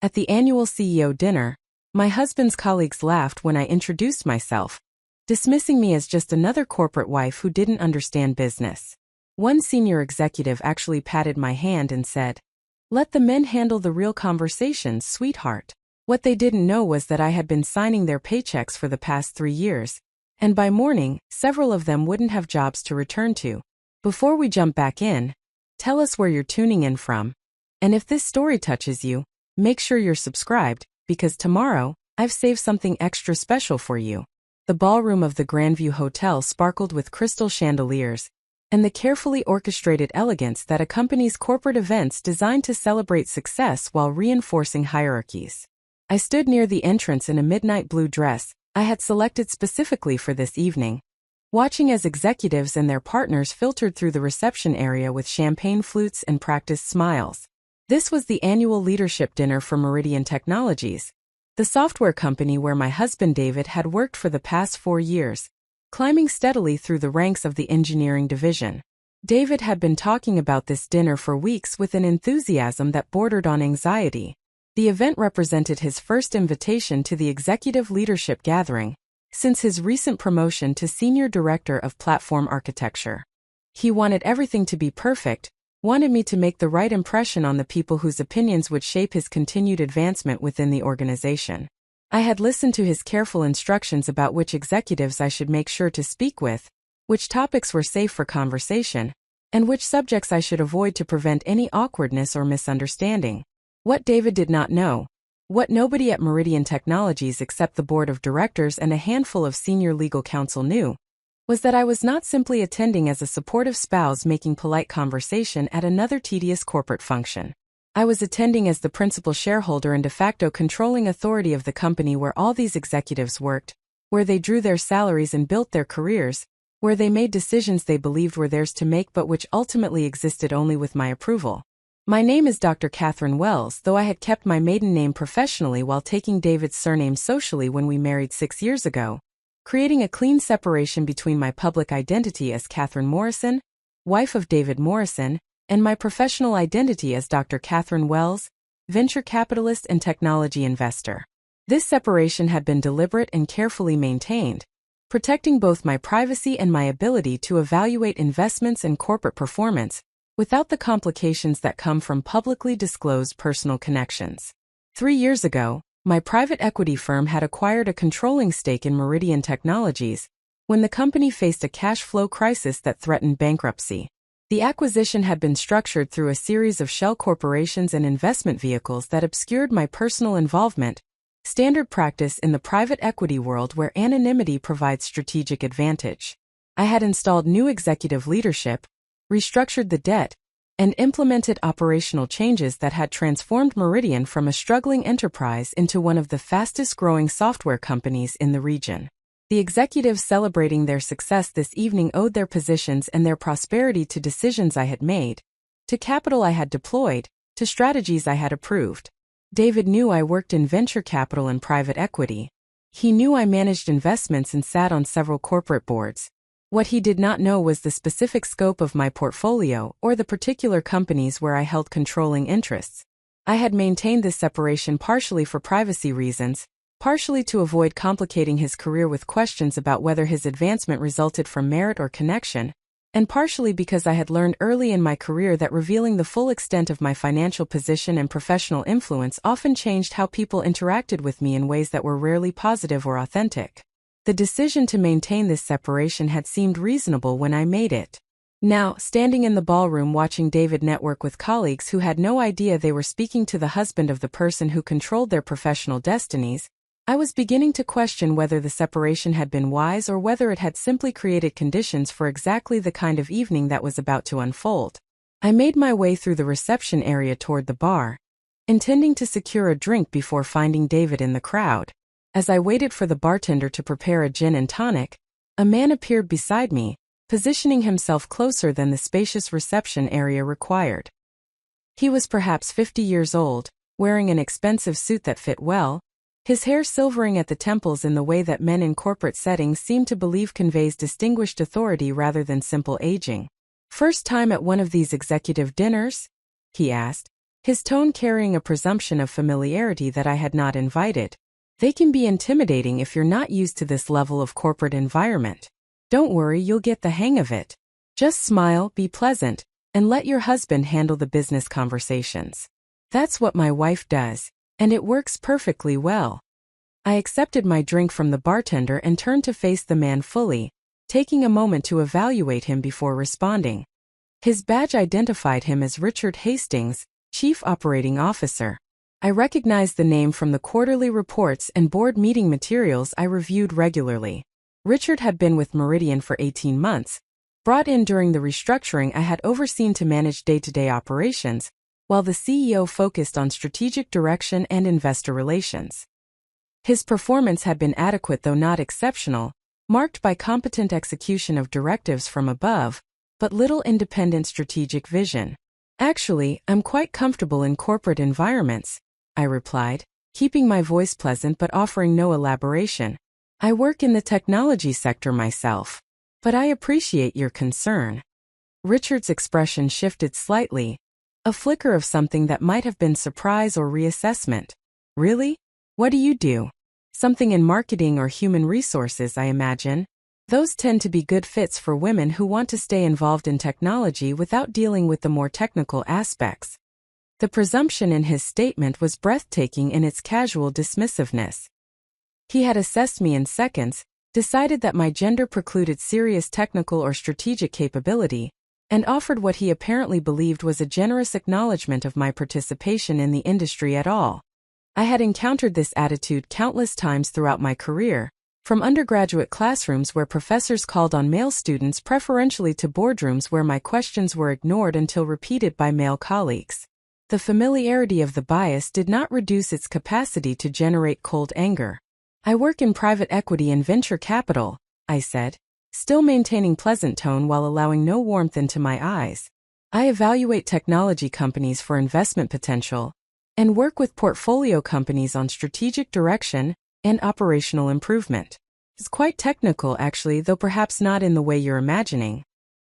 At the annual CEO dinner, my husband's colleagues laughed when I introduced myself, dismissing me as just another corporate wife who didn't understand business. One senior executive actually patted my hand and said, "Let the men handle the real conversations, sweetheart." What they didn't know was that I had been signing their paychecks for the past 3 years, and by morning, several of them wouldn't have jobs to return to. Before we jump back in, tell us where you're tuning in from. And if this story touches you, make sure you're subscribed, because tomorrow, I've saved something extra special for you. The ballroom of the Grandview Hotel sparkled with crystal chandeliers, and the carefully orchestrated elegance that accompanies corporate events designed to celebrate success while reinforcing hierarchies. I stood near the entrance in a midnight blue dress I had selected specifically for this evening, watching as executives and their partners filtered through the reception area with champagne flutes and practiced smiles. This was the annual leadership dinner for Meridian Technologies, the software company where my husband David had worked for the past 4 years, climbing steadily through the ranks of the engineering division. David had been talking about this dinner for weeks with an enthusiasm that bordered on anxiety. The event represented his first invitation to the executive leadership gathering since his recent promotion to Senior Director of Platform Architecture. He wanted everything to be perfect, wanted me to make the right impression on the people whose opinions would shape his continued advancement within the organization. I had listened to his careful instructions about which executives I should make sure to speak with, which topics were safe for conversation, and which subjects I should avoid to prevent any awkwardness or misunderstanding. What David did not know, what nobody at Meridian Technologies except the board of directors and a handful of senior legal counsel knew, was that I was not simply attending as a supportive spouse making polite conversation at another tedious corporate function. I was attending as the principal shareholder and de facto controlling authority of the company where all these executives worked, where they drew their salaries and built their careers, where they made decisions they believed were theirs to make but which ultimately existed only with my approval. My name is Dr. Catherine Wells, though I had kept my maiden name professionally while taking David's surname socially when we married 6 years ago, creating a clean separation between my public identity as Catherine Morrison, wife of David Morrison, and my professional identity as Dr. Catherine Wells, venture capitalist and technology investor. This separation had been deliberate and carefully maintained, protecting both my privacy and my ability to evaluate investments and corporate performance, without the complications that come from publicly disclosed personal connections. 3 years ago, my private equity firm had acquired a controlling stake in Meridian Technologies when the company faced a cash flow crisis that threatened bankruptcy. The acquisition had been structured through a series of shell corporations and investment vehicles that obscured my personal involvement, standard practice in the private equity world where anonymity provides strategic advantage. I had installed new executive leadership, restructured the debt, and implemented operational changes that had transformed Meridian from a struggling enterprise into one of the fastest-growing software companies in the region. The executives celebrating their success this evening owed their positions and their prosperity to decisions I had made, to capital I had deployed, to strategies I had approved. David knew I worked in venture capital and private equity. He knew I managed investments and sat on several corporate boards. What he did not know was the specific scope of my portfolio or the particular companies where I held controlling interests. I had maintained this separation partially for privacy reasons, partially to avoid complicating his career with questions about whether his advancement resulted from merit or connection, and partially because I had learned early in my career that revealing the full extent of my financial position and professional influence often changed how people interacted with me in ways that were rarely positive or authentic. The decision to maintain this separation had seemed reasonable when I made it. Now, standing in the ballroom watching David network with colleagues who had no idea they were speaking to the husband of the person who controlled their professional destinies, I was beginning to question whether the separation had been wise or whether it had simply created conditions for exactly the kind of evening that was about to unfold. I made my way through the reception area toward the bar, intending to secure a drink before finding David in the crowd. As I waited for the bartender to prepare a gin and tonic, a man appeared beside me, positioning himself closer than the spacious reception area required. He was perhaps 50 years old, wearing an expensive suit that fit well, his hair silvering at the temples in the way that men in corporate settings seem to believe conveys distinguished authority rather than simple aging. "First time at one of these executive dinners?" he asked, his tone carrying a presumption of familiarity that I had not invited. They can be intimidating if you're not used to this level of corporate environment. Don't worry, you'll get the hang of it. Just smile, be pleasant, and let your husband handle the business conversations. That's what my wife does, and it works perfectly well. I accepted my drink from the bartender and turned to face the man fully, taking a moment to evaluate him before responding. His badge identified him as Richard Hastings, Chief Operating Officer. I recognized the name from the quarterly reports and board meeting materials I reviewed regularly. Richard had been with Meridian for 18 months, brought in during the restructuring I had overseen to manage day-to-day operations, while the CEO focused on strategic direction and investor relations. His performance had been adequate though not exceptional, marked by competent execution of directives from above, but little independent strategic vision. Actually, I'm quite comfortable in corporate environments, I replied, keeping my voice pleasant but offering no elaboration. I work in the technology sector myself. But I appreciate your concern. Richard's expression shifted slightly, a flicker of something that might have been surprise or reassessment. Really? What do you do? Something in marketing or human resources, I imagine. Those tend to be good fits for women who want to stay involved in technology without dealing with the more technical aspects. The presumption in his statement was breathtaking in its casual dismissiveness. He had assessed me in seconds, decided that my gender precluded serious technical or strategic capability, and offered what he apparently believed was a generous acknowledgement of my participation in the industry at all. I had encountered this attitude countless times throughout my career, from undergraduate classrooms where professors called on male students preferentially to boardrooms where my questions were ignored until repeated by male colleagues. The familiarity of the bias did not reduce its capacity to generate cold anger. I work in private equity and venture capital, I said, still maintaining pleasant tone while allowing no warmth into my eyes. I evaluate technology companies for investment potential and work with portfolio companies on strategic direction and operational improvement. It's quite technical actually, though perhaps not in the way you're imagining.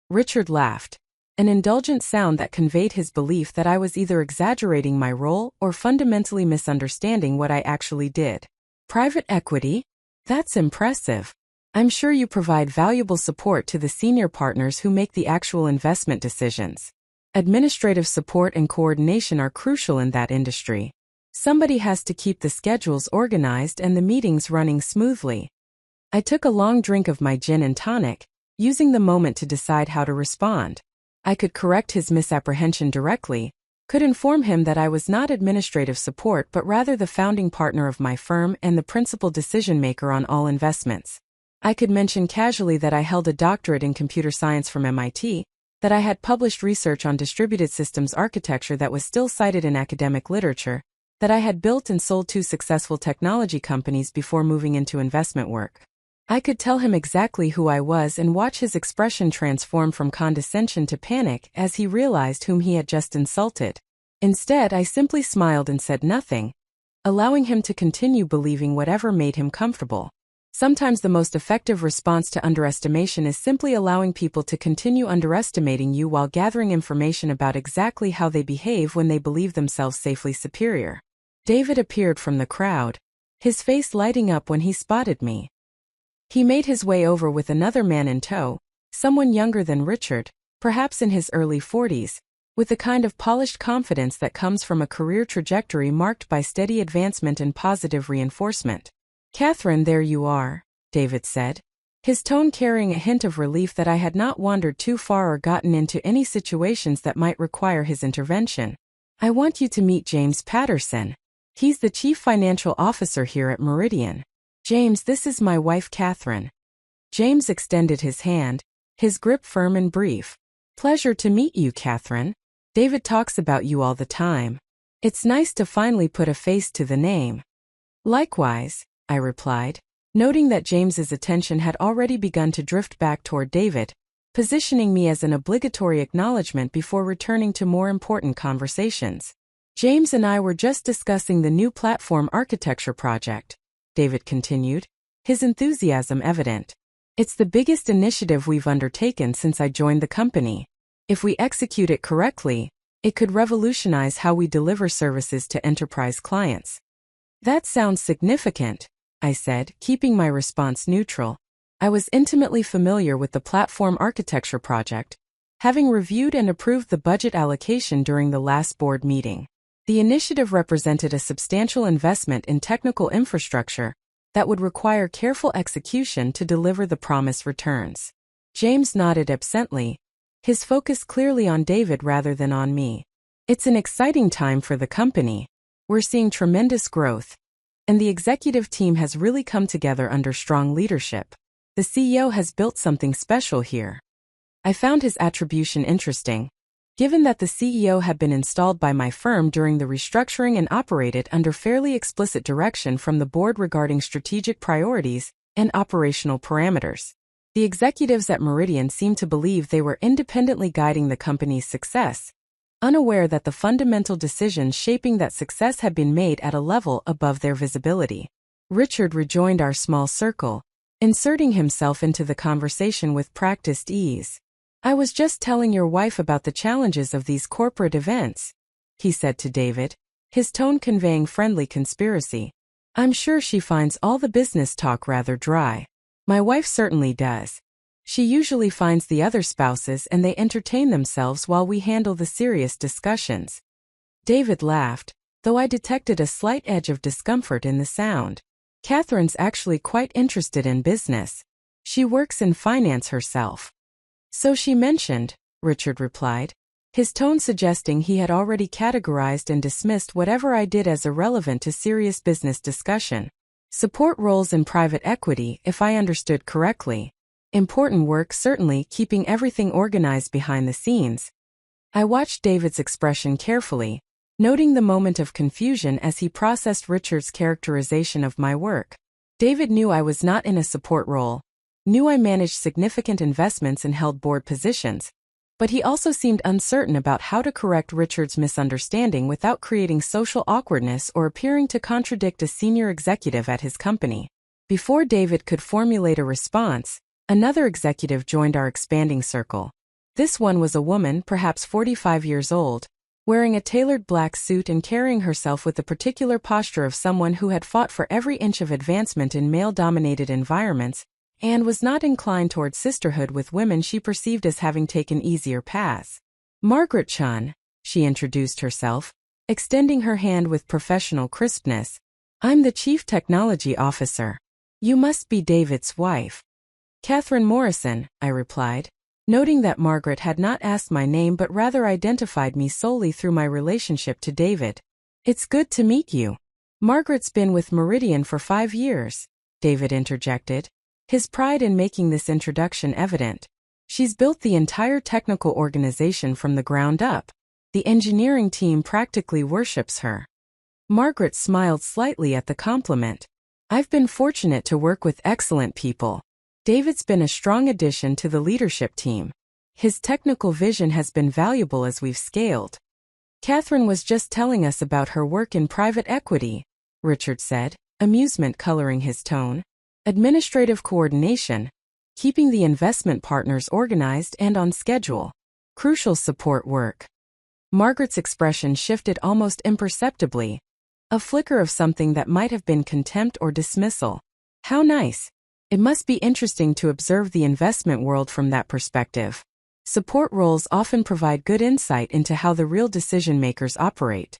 Richard laughed, an indulgent sound that conveyed his belief that I was either exaggerating my role or fundamentally misunderstanding what I actually did. Private equity? That's impressive. I'm sure you provide valuable support to the senior partners who make the actual investment decisions. Administrative support and coordination are crucial in that industry. Somebody has to keep the schedules organized and the meetings running smoothly. I took a long drink of my gin and tonic, using the moment to decide how to respond. I could correct his misapprehension directly, could inform him that I was not administrative support but rather the founding partner of my firm and the principal decision-maker on all investments. I could mention casually that I held a doctorate in computer science from MIT, that I had published research on distributed systems architecture that was still cited in academic literature, that I had built and sold 2 successful technology companies before moving into investment work. I could tell him exactly who I was and watch his expression transform from condescension to panic as he realized whom he had just insulted. Instead, I simply smiled and said nothing, allowing him to continue believing whatever made him comfortable. Sometimes the most effective response to underestimation is simply allowing people to continue underestimating you while gathering information about exactly how they behave when they believe themselves safely superior. David appeared from the crowd, his face lighting up when he spotted me. He made his way over with another man in tow, someone younger than Richard, perhaps in his early 40s, with the kind of polished confidence that comes from a career trajectory marked by steady advancement and positive reinforcement. "Catherine, there you are," David said, his tone carrying a hint of relief that I had not wandered too far or gotten into any situations that might require his intervention. "I want you to meet James Patterson. He's the Chief Financial Officer here at Meridian. James, this is my wife Catherine." James extended his hand, his grip firm and brief. "Pleasure to meet you, Catherine. David talks about you all the time. It's nice to finally put a face to the name." "Likewise," I replied, noting that James's attention had already begun to drift back toward David, positioning me as an obligatory acknowledgement before returning to more important conversations. "James and I were just discussing the new platform architecture project," David continued, his enthusiasm evident. "It's the biggest initiative we've undertaken since I joined the company. If we execute it correctly, It could revolutionize how we deliver services to enterprise clients. That sounds significant, I said, keeping my response neutral. I was intimately familiar with the platform architecture project, having reviewed and approved the budget allocation during the last board meeting. The initiative represented a substantial investment in technical infrastructure that would require careful execution to deliver the promised returns. James nodded absently, his focus clearly on David rather than on me. It's an exciting time for the company. We're seeing tremendous growth, and the executive team has really come together under strong leadership. The CEO has built something special here. I found his attribution interesting, given that the CEO had been installed by my firm during the restructuring and operated under fairly explicit direction from the board regarding strategic priorities and operational parameters. The executives at Meridian seemed to believe they were independently guiding the company's success, unaware that the fundamental decisions shaping that success had been made at a level above their visibility. Richard rejoined our small circle, inserting himself into the conversation with practiced ease. "I was just telling your wife about the challenges of these corporate events," he said to David, his tone conveying friendly conspiracy. "I'm sure she finds all the business talk rather dry. My wife certainly does. She usually finds the other spouses and they entertain themselves while we handle the serious discussions." David laughed, though I detected a slight edge of discomfort in the sound. "Catherine's actually quite interested in business. She works in finance herself." "So she mentioned," Richard replied, his tone suggesting he had already categorized and dismissed whatever I did as irrelevant to serious business discussion. "Support roles in private equity, if I understood correctly. Important work, certainly, keeping everything organized behind the scenes." I watched David's expression carefully, noting the moment of confusion as he processed Richard's characterization of my work. David knew I was not in a support role, knew I managed significant investments and held board positions, but he also seemed uncertain about how to correct Richard's misunderstanding without creating social awkwardness or appearing to contradict a senior executive at his company. Before David could formulate a response, another executive joined our expanding circle. This one was a woman, perhaps 45 years old, wearing a tailored black suit and carrying herself with the particular posture of someone who had fought for every inch of advancement in male-dominated environments and was not inclined toward sisterhood with women she perceived as having taken easier paths. "Margaret Chun," she introduced herself, extending her hand with professional crispness. "I'm the Chief Technology Officer. You must be David's wife." "Catherine Morrison," I replied, noting that Margaret had not asked my name but rather identified me solely through my relationship to David. "It's good to meet you." "Margaret's been with Meridian for 5 years," David interjected, his pride in making this introduction evident. "She's built the entire technical organization from the ground up. The engineering team practically worships her." Margaret smiled slightly at the compliment. "I've been fortunate to work with excellent people. David's been a strong addition to the leadership team. His technical vision has been valuable as we've scaled." "Catherine was just telling us about her work in private equity," Richard said, amusement coloring his tone. "Administrative coordination, keeping the investment partners organized and on schedule. Crucial support work." Margaret's expression shifted almost imperceptibly, a flicker of something that might have been contempt or dismissal. "How nice. It must be interesting to observe the investment world from that perspective. Support roles often provide good insight into how the real decision-makers operate."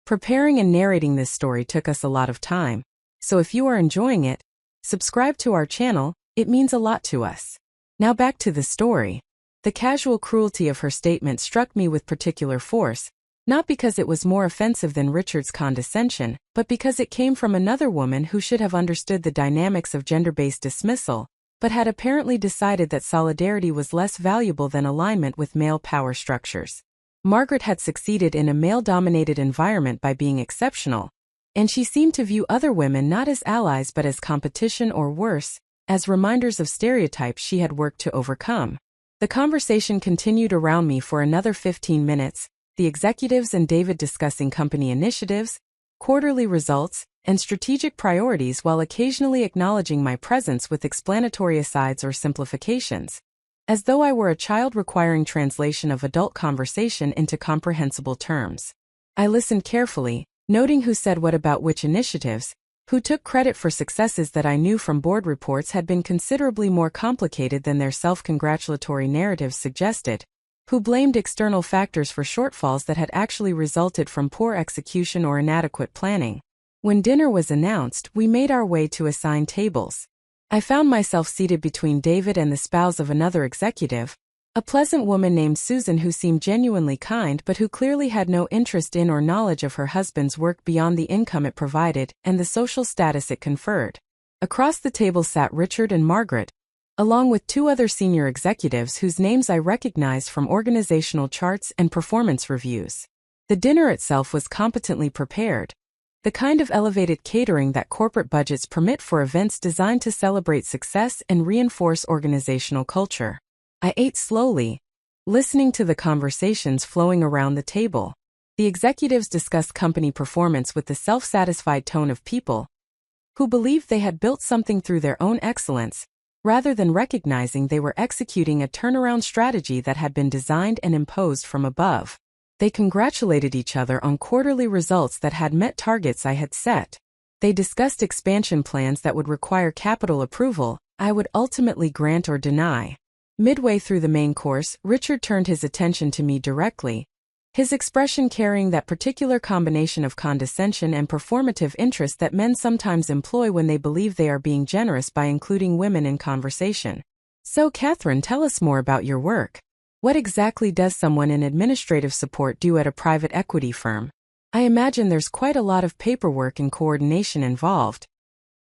Preparing and narrating this story took us a lot of time, so if you are enjoying it, subscribe to our channel, it means a lot to us. Now back to the story. The casual cruelty of her statement struck me with particular force, not because it was more offensive than Richard's condescension, but because it came from another woman who should have understood the dynamics of gender-based dismissal, but had apparently decided that solidarity was less valuable than alignment with male power structures. Margaret had succeeded in a male-dominated environment by being exceptional, and she seemed to view other women not as allies but as competition or worse, as reminders of stereotypes she had worked to overcome. The conversation continued around me for another 15 minutes, the executives and David discussing company initiatives, quarterly results, and strategic priorities while occasionally acknowledging my presence with explanatory asides or simplifications. as though I were a child requiring translation of adult conversation into comprehensible terms. I listened carefully, noting who said what about which initiatives, who took credit for successes that I knew from board reports had been considerably more complicated than their self-congratulatory narratives suggested, who blamed external factors for shortfalls that had actually resulted from poor execution or inadequate planning. When dinner was announced, we made our way to assigned tables. I found myself seated between David and the spouse of another executive, a pleasant woman named Susan who seemed genuinely kind but who clearly had no interest in or knowledge of her husband's work beyond the income it provided and the social status it conferred. Across the table sat Richard and Margaret, along with two other senior executives whose names I recognized from organizational charts and performance reviews. The dinner itself was competently prepared, the kind of elevated catering that corporate budgets permit for events designed to celebrate success and reinforce organizational culture. I ate slowly, listening to the conversations flowing around the table. The executives discussed company performance with the self-satisfied tone of people who believed they had built something through their own excellence, rather than recognizing they were executing a turnaround strategy that had been designed and imposed from above. They congratulated each other on quarterly results that had met targets I had set. They discussed expansion plans that would require capital approval I would ultimately grant or deny. Midway through the main course, Richard turned his attention to me directly, his expression carrying that particular combination of condescension and performative interest that men sometimes employ when they believe they are being generous by including women in conversation. "So, Catherine, tell us more about your work. What exactly does someone in administrative support do at a private equity firm? I imagine there's quite a lot of paperwork and coordination involved."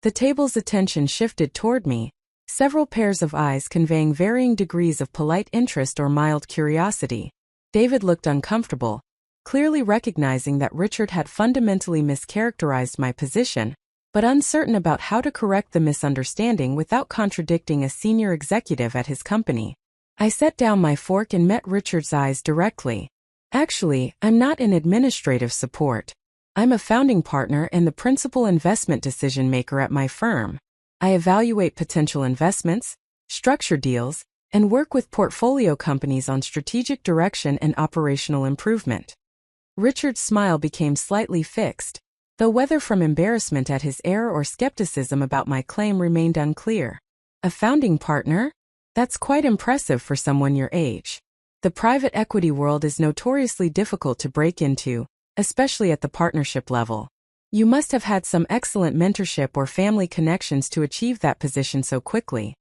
The table's attention shifted toward me, several pairs of eyes conveying varying degrees of polite interest or mild curiosity. David looked uncomfortable, clearly recognizing that Richard had fundamentally mischaracterized my position, but uncertain about how to correct the misunderstanding without contradicting a senior executive at his company. I set down my fork and met Richard's eyes directly. "Actually, I'm not in administrative support. I'm a founding partner and the principal investment decision maker at my firm. I evaluate potential investments, structure deals, and work with portfolio companies on strategic direction and operational improvement." Richard's smile became slightly fixed, though whether from embarrassment at his error or skepticism about my claim remained unclear. "A founding partner? That's quite impressive for someone your age. The private equity world is notoriously difficult to break into, especially at the partnership level. You must have had some excellent mentorship or family connections to achieve that position so quickly."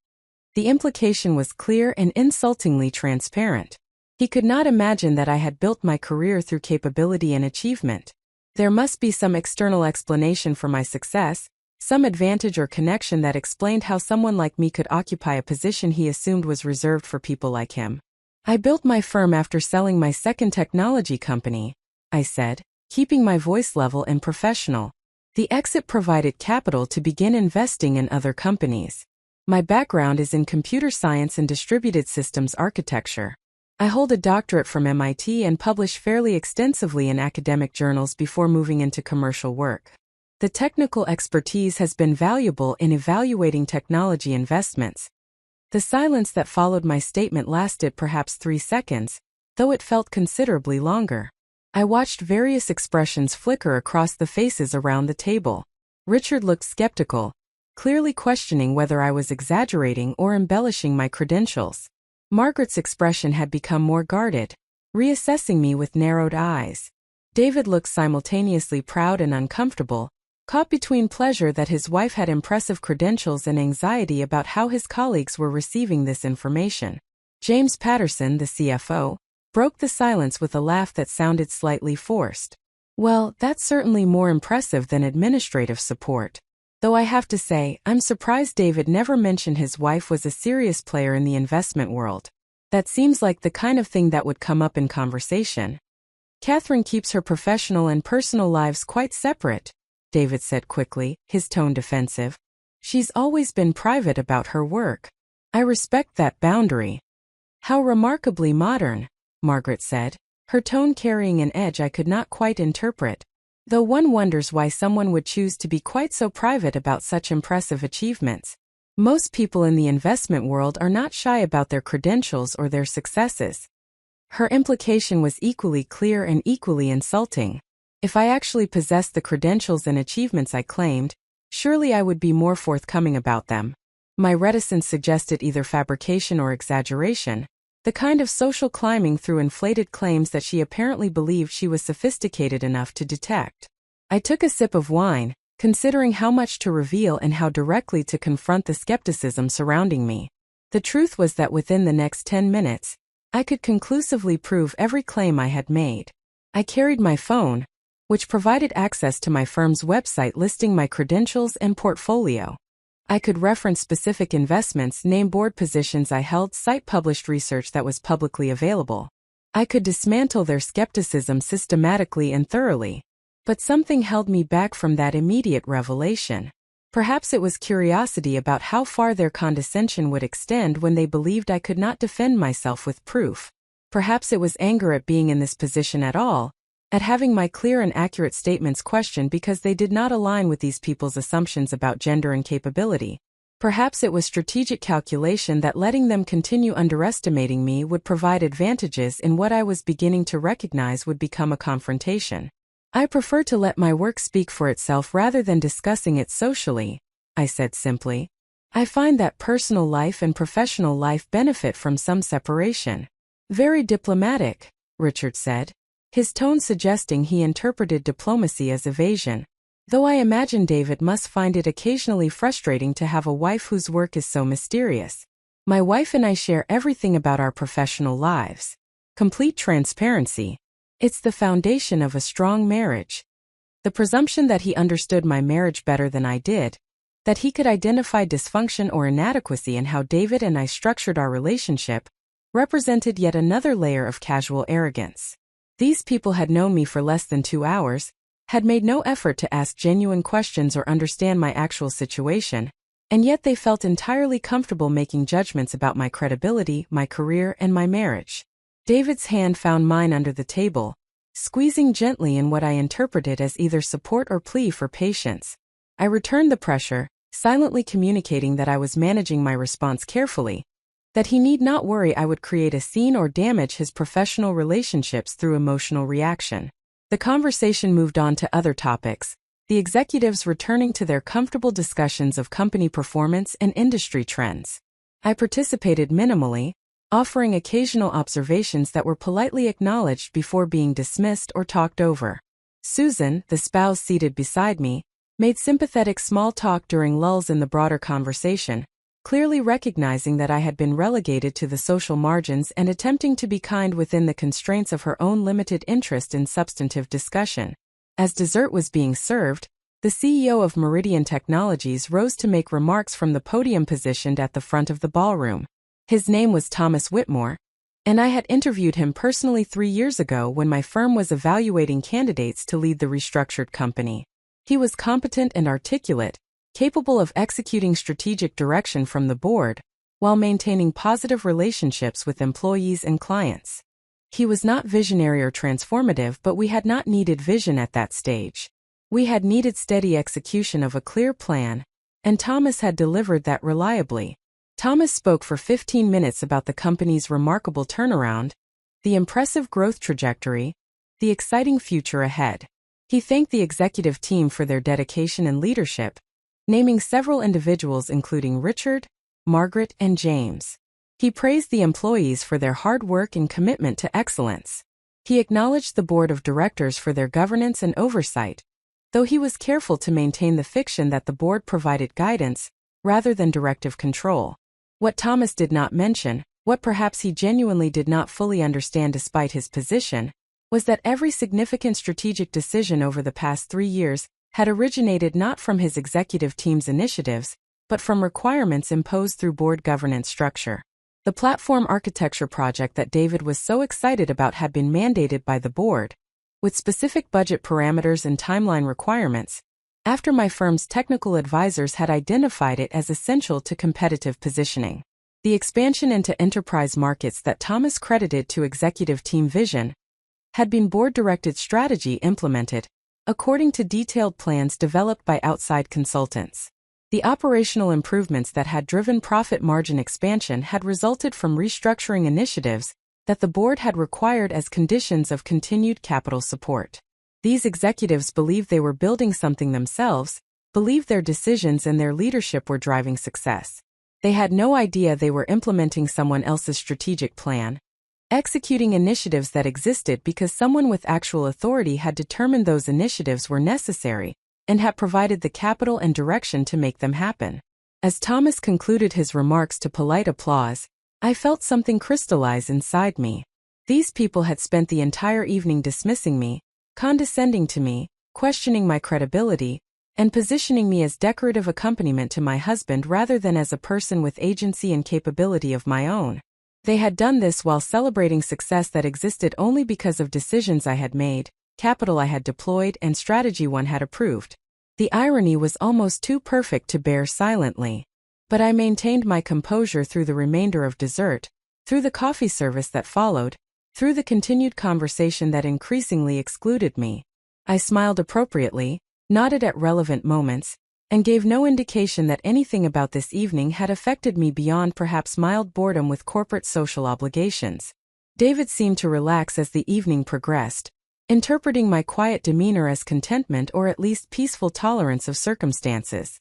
The implication was clear and insultingly transparent. He could not imagine that I had built my career through capability and achievement. There must be some external explanation for my success, some advantage or connection that explained how someone like me could occupy a position he assumed was reserved for people like him. "I built my firm after selling my second technology company," I said, keeping my voice level and professional. "The exit provided capital to begin investing in other companies. My background is in computer science and distributed systems architecture. I hold a doctorate from MIT and publish fairly extensively in academic journals before moving into commercial work. The technical expertise has been valuable in evaluating technology investments." The silence that followed my statement lasted perhaps 3 seconds, though it felt considerably longer. I watched various expressions flicker across the faces around the table. Richard looked skeptical, clearly questioning whether I was exaggerating or embellishing my credentials. Margaret's expression had become more guarded, reassessing me with narrowed eyes. David looked simultaneously proud and uncomfortable, caught between pleasure that his wife had impressive credentials and anxiety about how his colleagues were receiving this information. James Patterson, the CFO, broke the silence with a laugh that sounded slightly forced. "Well, that's certainly more impressive than administrative support. Though I have to say, I'm surprised David never mentioned his wife was a serious player in the investment world. That seems like the kind of thing that would come up in conversation." "Catherine keeps her professional and personal lives quite separate," David said quickly, his tone defensive. "She's always been private about her work. I respect that boundary." "How remarkably modern," Margaret said, her tone carrying an edge I could not quite interpret. "Though one wonders why someone would choose to be quite so private about such impressive achievements." Most people in the investment world are not shy about their credentials or their successes. Her implication was equally clear and equally insulting. If I actually possessed the credentials and achievements I claimed, surely I would be more forthcoming about them. My reticence suggested either fabrication or exaggeration, the kind of social climbing through inflated claims that she apparently believed she was sophisticated enough to detect. I took a sip of wine, considering how much to reveal and how directly to confront the skepticism surrounding me. The truth was that within the next 10 minutes, I could conclusively prove every claim I had made. I carried my phone, which provided access to my firm's website listing my credentials and portfolio. I could reference specific investments, name board positions I held, cite published research that was publicly available. I could dismantle their skepticism systematically and thoroughly. But something held me back from that immediate revelation. Perhaps it was curiosity about how far their condescension would extend when they believed I could not defend myself with proof. Perhaps it was anger at being in this position at all, at having my clear and accurate statements questioned because they did not align with these people's assumptions about gender and capability. Perhaps it was strategic calculation that letting them continue underestimating me would provide advantages in what I was beginning to recognize would become a confrontation. I prefer to let my work speak for itself rather than discussing it socially, I said simply. I find that personal life and professional life benefit from some separation. Very diplomatic, Richard said, his tone suggesting he interpreted diplomacy as evasion. Though I imagine David must find it occasionally frustrating to have a wife whose work is so mysterious. My wife and I share everything about our professional lives. Complete transparency. It's the foundation of a strong marriage. The presumption that he understood my marriage better than I did, that he could identify dysfunction or inadequacy in how David and I structured our relationship, represented yet another layer of casual arrogance. These people had known me for less than 2 hours, had made no effort to ask genuine questions or understand my actual situation, and yet they felt entirely comfortable making judgments about my credibility, my career, and my marriage. David's hand found mine under the table, squeezing gently in what I interpreted as either support or plea for patience. I returned the pressure, silently communicating that I was managing my response carefully, that he need not worry I would create a scene or damage his professional relationships through emotional reaction. The conversation moved on to other topics, the executives returning to their comfortable discussions of company performance and industry trends. I participated minimally, offering occasional observations that were politely acknowledged before being dismissed or talked over. Susan, the spouse seated beside me, made sympathetic small talk during lulls in the broader conversation, clearly recognizing that I had been relegated to the social margins and attempting to be kind within the constraints of her own limited interest in substantive discussion. As dessert was being served, the CEO of Meridian Technologies rose to make remarks from the podium positioned at the front of the ballroom. His name was Thomas Whitmore, and I had interviewed him personally 3 years ago when my firm was evaluating candidates to lead the restructured company. He was competent and articulate, capable of executing strategic direction from the board, while maintaining positive relationships with employees and clients. He was not visionary or transformative, but we had not needed vision at that stage. We had needed steady execution of a clear plan, and Thomas had delivered that reliably. Thomas spoke for 15 minutes about the company's remarkable turnaround, the impressive growth trajectory, the exciting future ahead. He thanked the executive team for their dedication and leadership, naming several individuals including Richard, Margaret, and James. He praised the employees for their hard work and commitment to excellence. He acknowledged the board of directors for their governance and oversight, though he was careful to maintain the fiction that the board provided guidance, rather than directive control. What Thomas did not mention, what perhaps he genuinely did not fully understand despite his position, was that every significant strategic decision over the past 3 years had originated not from his executive team's initiatives, but from requirements imposed through board governance structure. The platform architecture project that David was so excited about had been mandated by the board, with specific budget parameters and timeline requirements, after my firm's technical advisors had identified it as essential to competitive positioning. The expansion into enterprise markets that Thomas credited to executive team vision had been board-directed strategy implemented, according to detailed plans developed by outside consultants. The operational improvements that had driven profit margin expansion had resulted from restructuring initiatives that the board had required as conditions of continued capital support. These executives believed they were building something themselves, believed their decisions and their leadership were driving success. They had no idea they were implementing someone else's strategic plan, executing initiatives that existed because someone with actual authority had determined those initiatives were necessary and had provided the capital and direction to make them happen. As Thomas concluded his remarks to polite applause, I felt something crystallize inside me. These people had spent the entire evening dismissing me, condescending to me, questioning my credibility, and positioning me as decorative accompaniment to my husband rather than as a person with agency and capability of my own. They had done this while celebrating success that existed only because of decisions I had made, capital I had deployed, and strategy one had approved. The irony was almost too perfect to bear silently. But I maintained my composure through the remainder of dessert, through the coffee service that followed, through the continued conversation that increasingly excluded me. I smiled appropriately, nodded at relevant moments, and gave no indication that anything about this evening had affected me beyond perhaps mild boredom with corporate social obligations. David seemed to relax as the evening progressed, interpreting my quiet demeanor as contentment or at least peaceful tolerance of circumstances.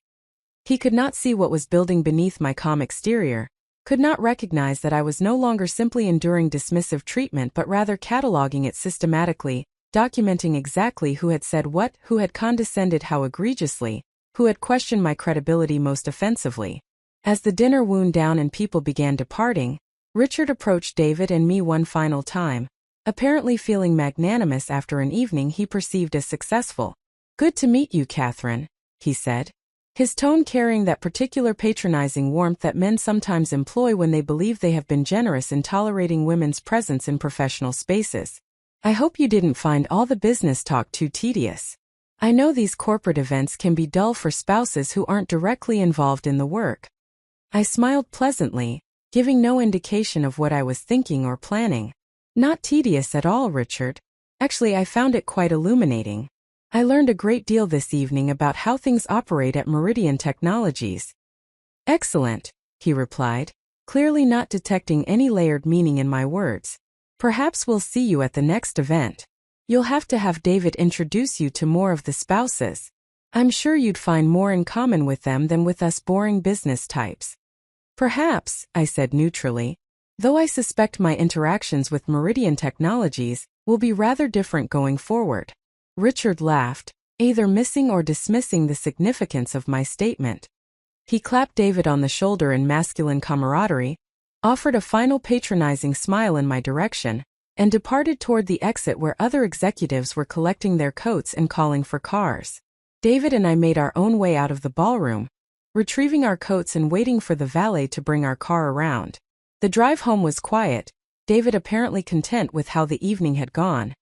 He could not see what was building beneath my calm exterior, could not recognize that I was no longer simply enduring dismissive treatment but rather cataloging it systematically, documenting exactly who had said what, who had condescended how egregiously, who had questioned my credibility most offensively. As the dinner wound down and people began departing, Richard approached David and me one final time, apparently feeling magnanimous after an evening he perceived as successful. "Good to meet you, Catherine," he said, his tone carrying that particular patronizing warmth that men sometimes employ when they believe they have been generous in tolerating women's presence in professional spaces. "I hope you didn't find all the business talk too tedious. I know these corporate events can be dull for spouses who aren't directly involved in the work." I smiled pleasantly, giving no indication of what I was thinking or planning. "Not tedious at all, Richard. Actually, I found it quite illuminating. I learned a great deal this evening about how things operate at Meridian Technologies." "Excellent," he replied, clearly not detecting any layered meaning in my words. "Perhaps we'll see you at the next event. You'll have to have David introduce you to more of the spouses. I'm sure you'd find more in common with them than with us boring business types." "Perhaps," I said neutrally, though I suspect my interactions with Meridian Technologies will be rather different going forward. Richard laughed, either missing or dismissing the significance of my statement. He clapped David on the shoulder in masculine camaraderie, offered a final patronizing smile in my direction, and departed toward the exit where other executives were collecting their coats and calling for cars. David and I made our own way out of the ballroom, retrieving our coats and waiting for the valet to bring our car around. The drive home was quiet, David apparently content with how the evening had gone,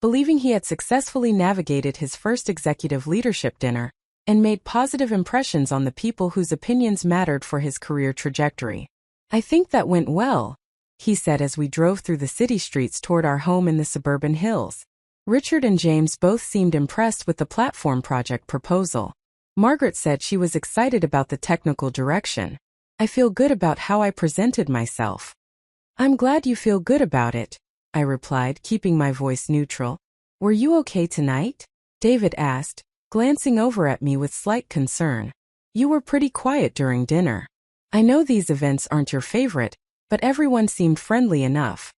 believing he had successfully navigated his first executive leadership dinner and made positive impressions on the people whose opinions mattered for his career trajectory. "I think that went well," he said as we drove through the city streets toward our home in the suburban hills. Richard and James both seemed impressed with the platform project proposal. Margaret said she was excited about the technical direction. "I feel good about how I presented myself." "I'm glad you feel good about it," I replied, keeping my voice neutral. "Were you okay tonight?" David asked, glancing over at me with slight concern. "You were pretty quiet during dinner. I know these events aren't your favorite, but everyone seemed friendly enough."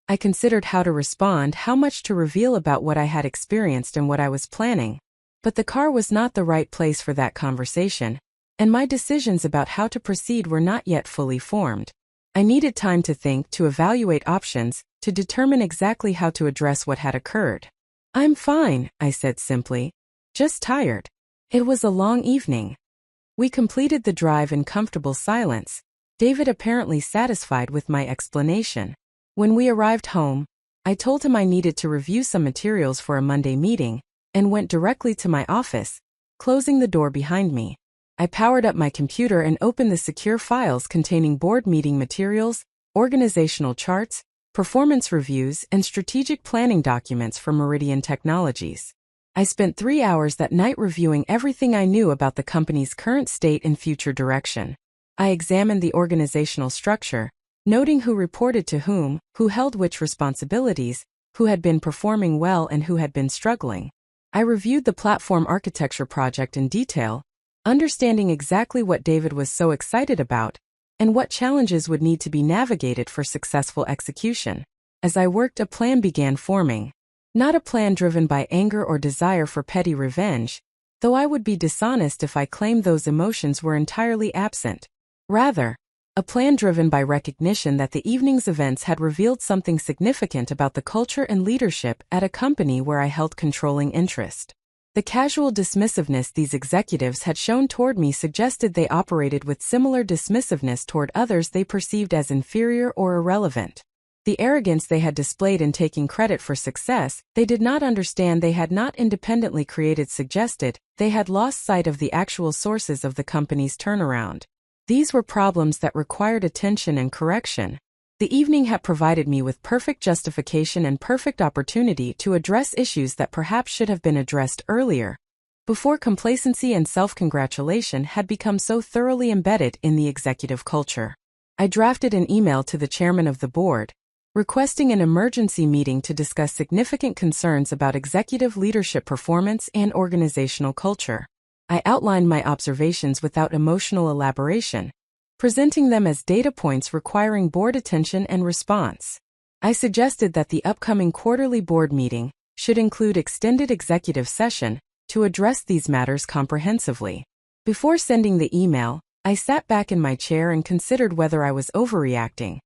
I considered how to respond, how much to reveal about what I had experienced and what I was planning. But the car was not the right place for that conversation, and my decisions about how to proceed were not yet fully formed. I needed time to think, to evaluate options, to determine exactly how to address what had occurred. "I'm fine," I said simply. "Just tired. It was a long evening." We completed the drive in comfortable silence, David apparently satisfied with my explanation. When we arrived home, I told him I needed to review some materials for a Monday meeting, and went directly to my office, closing the door behind me. I powered up my computer and opened the secure files containing board meeting materials, organizational charts, performance reviews, and strategic planning documents for Meridian Technologies. I spent 3 hours that night reviewing everything I knew about the company's current state and future direction. I examined the organizational structure, noting who reported to whom, who held which responsibilities, who had been performing well and who had been struggling. I reviewed the platform architecture project in detail, understanding exactly what David was so excited about and what challenges would need to be navigated for successful execution. As I worked, a plan began forming. Not a plan driven by anger or desire for petty revenge, though I would be dishonest if I claimed those emotions were entirely absent. Rather, a plan driven by recognition that the evening's events had revealed something significant about the culture and leadership at a company where I held controlling interest. The casual dismissiveness these executives had shown toward me suggested they operated with similar dismissiveness toward others they perceived as inferior or irrelevant. The arrogance they had displayed in taking credit for success they did not understand they had not independently created suggested they had lost sight of the actual sources of the company's turnaround. These were problems that required attention and correction. The evening had provided me with perfect justification and perfect opportunity to address issues that perhaps should have been addressed earlier, before complacency and self-congratulation had become so thoroughly embedded in the executive culture. I drafted an email to the chairman of the board, requesting an emergency meeting to discuss significant concerns about executive leadership performance and organizational culture. I outlined my observations without emotional elaboration, presenting them as data points requiring board attention and response. I suggested that the upcoming quarterly board meeting should include extended executive session to address these matters comprehensively. Before sending the email, I sat back in my chair and considered whether I was overreacting,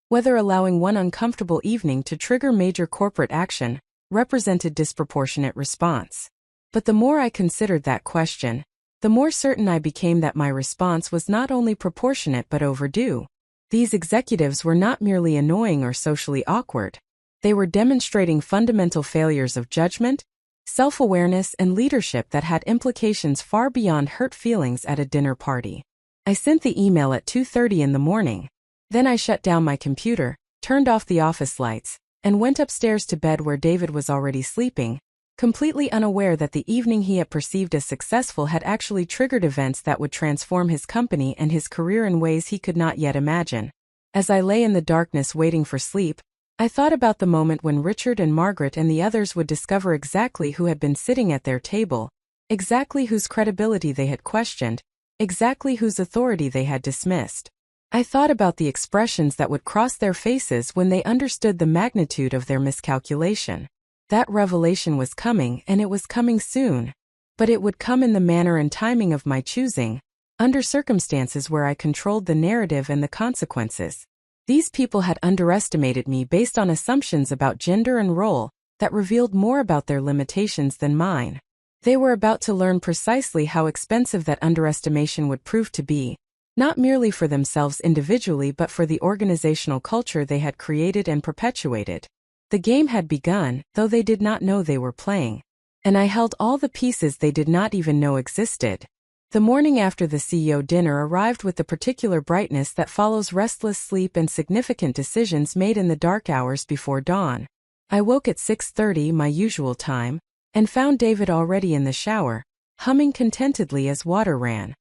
whether allowing one uncomfortable evening to trigger major corporate action represented disproportionate response. But the more I considered that question, the more certain I became that my response was not only proportionate but overdue. These executives were not merely annoying or socially awkward. They were demonstrating fundamental failures of judgment, self-awareness, and leadership that had implications far beyond hurt feelings at a dinner party. I sent the email at 2:30 in the morning. Then I shut down my computer, turned off the office lights, and went upstairs to bed where David was already sleeping, completely unaware that the evening he had perceived as successful had actually triggered events that would transform his company and his career in ways he could not yet imagine. As I lay in the darkness waiting for sleep, I thought about the moment when Richard and Margaret and the others would discover exactly who had been sitting at their table, exactly whose credibility they had questioned, exactly whose authority they had dismissed. I thought about the expressions that would cross their faces when they understood the magnitude of their miscalculation. That revelation was coming, and it was coming soon. But it would come in the manner and timing of my choosing, under circumstances where I controlled the narrative and the consequences. These people had underestimated me based on assumptions about gender and role that revealed more about their limitations than mine. They were about to learn precisely how expensive that underestimation would prove to be, not merely for themselves individually but for the organizational culture they had created and perpetuated. The game had begun, though they did not know they were playing. And I held all the pieces they did not even know existed. The morning after the CEO dinner arrived with the particular brightness that follows restless sleep and significant decisions made in the dark hours before dawn. I woke at 6:30, my usual time, and found David already in the shower, humming contentedly as water ran.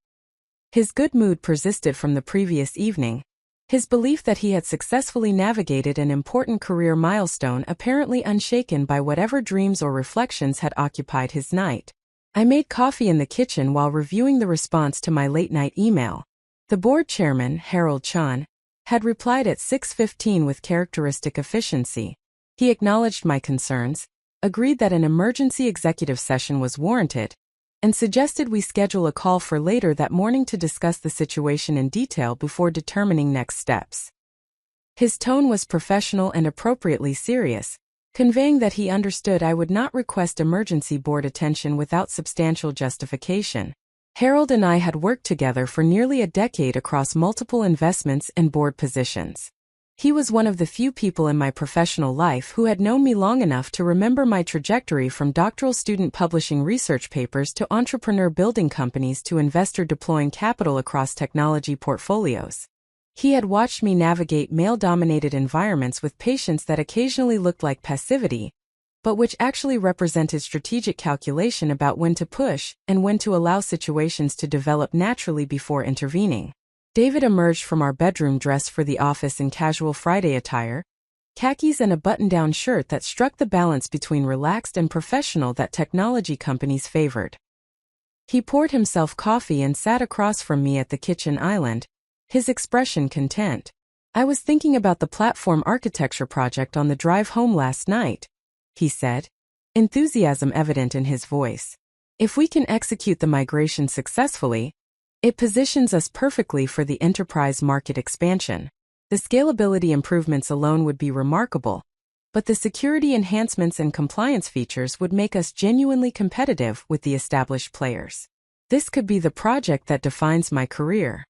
His good mood persisted from the previous evening, his belief that he had successfully navigated an important career milestone apparently unshaken by whatever dreams or reflections had occupied his night. I made coffee in the kitchen while reviewing the response to my late-night email. The board chairman, Harold Chun, had replied at 6:15 with characteristic efficiency. He acknowledged my concerns, agreed that an emergency executive session was warranted, and suggested we schedule a call for later that morning to discuss the situation in detail before determining next steps. His tone was professional and appropriately serious, conveying that he understood I would not request emergency board attention without substantial justification. Harold and I had worked together for nearly a decade across multiple investments and board positions. He was one of the few people in my professional life who had known me long enough to remember my trajectory from doctoral student publishing research papers to entrepreneur building companies to investor deploying capital across technology portfolios. He had watched me navigate male-dominated environments with patience that occasionally looked like passivity, but which actually represented strategic calculation about when to push and when to allow situations to develop naturally before intervening. David emerged from our bedroom dressed for the office in casual Friday attire, khakis and a button-down shirt that struck the balance between relaxed and professional that technology companies favored. He poured himself coffee and sat across from me at the kitchen island, his expression content. "I was thinking about the platform architecture project on the drive home last night," he said, enthusiasm evident in his voice. "If we can execute the migration successfully, it positions us perfectly for the enterprise market expansion. The scalability improvements alone would be remarkable, but the security enhancements and compliance features would make us genuinely competitive with the established players. This could be the project that defines my career."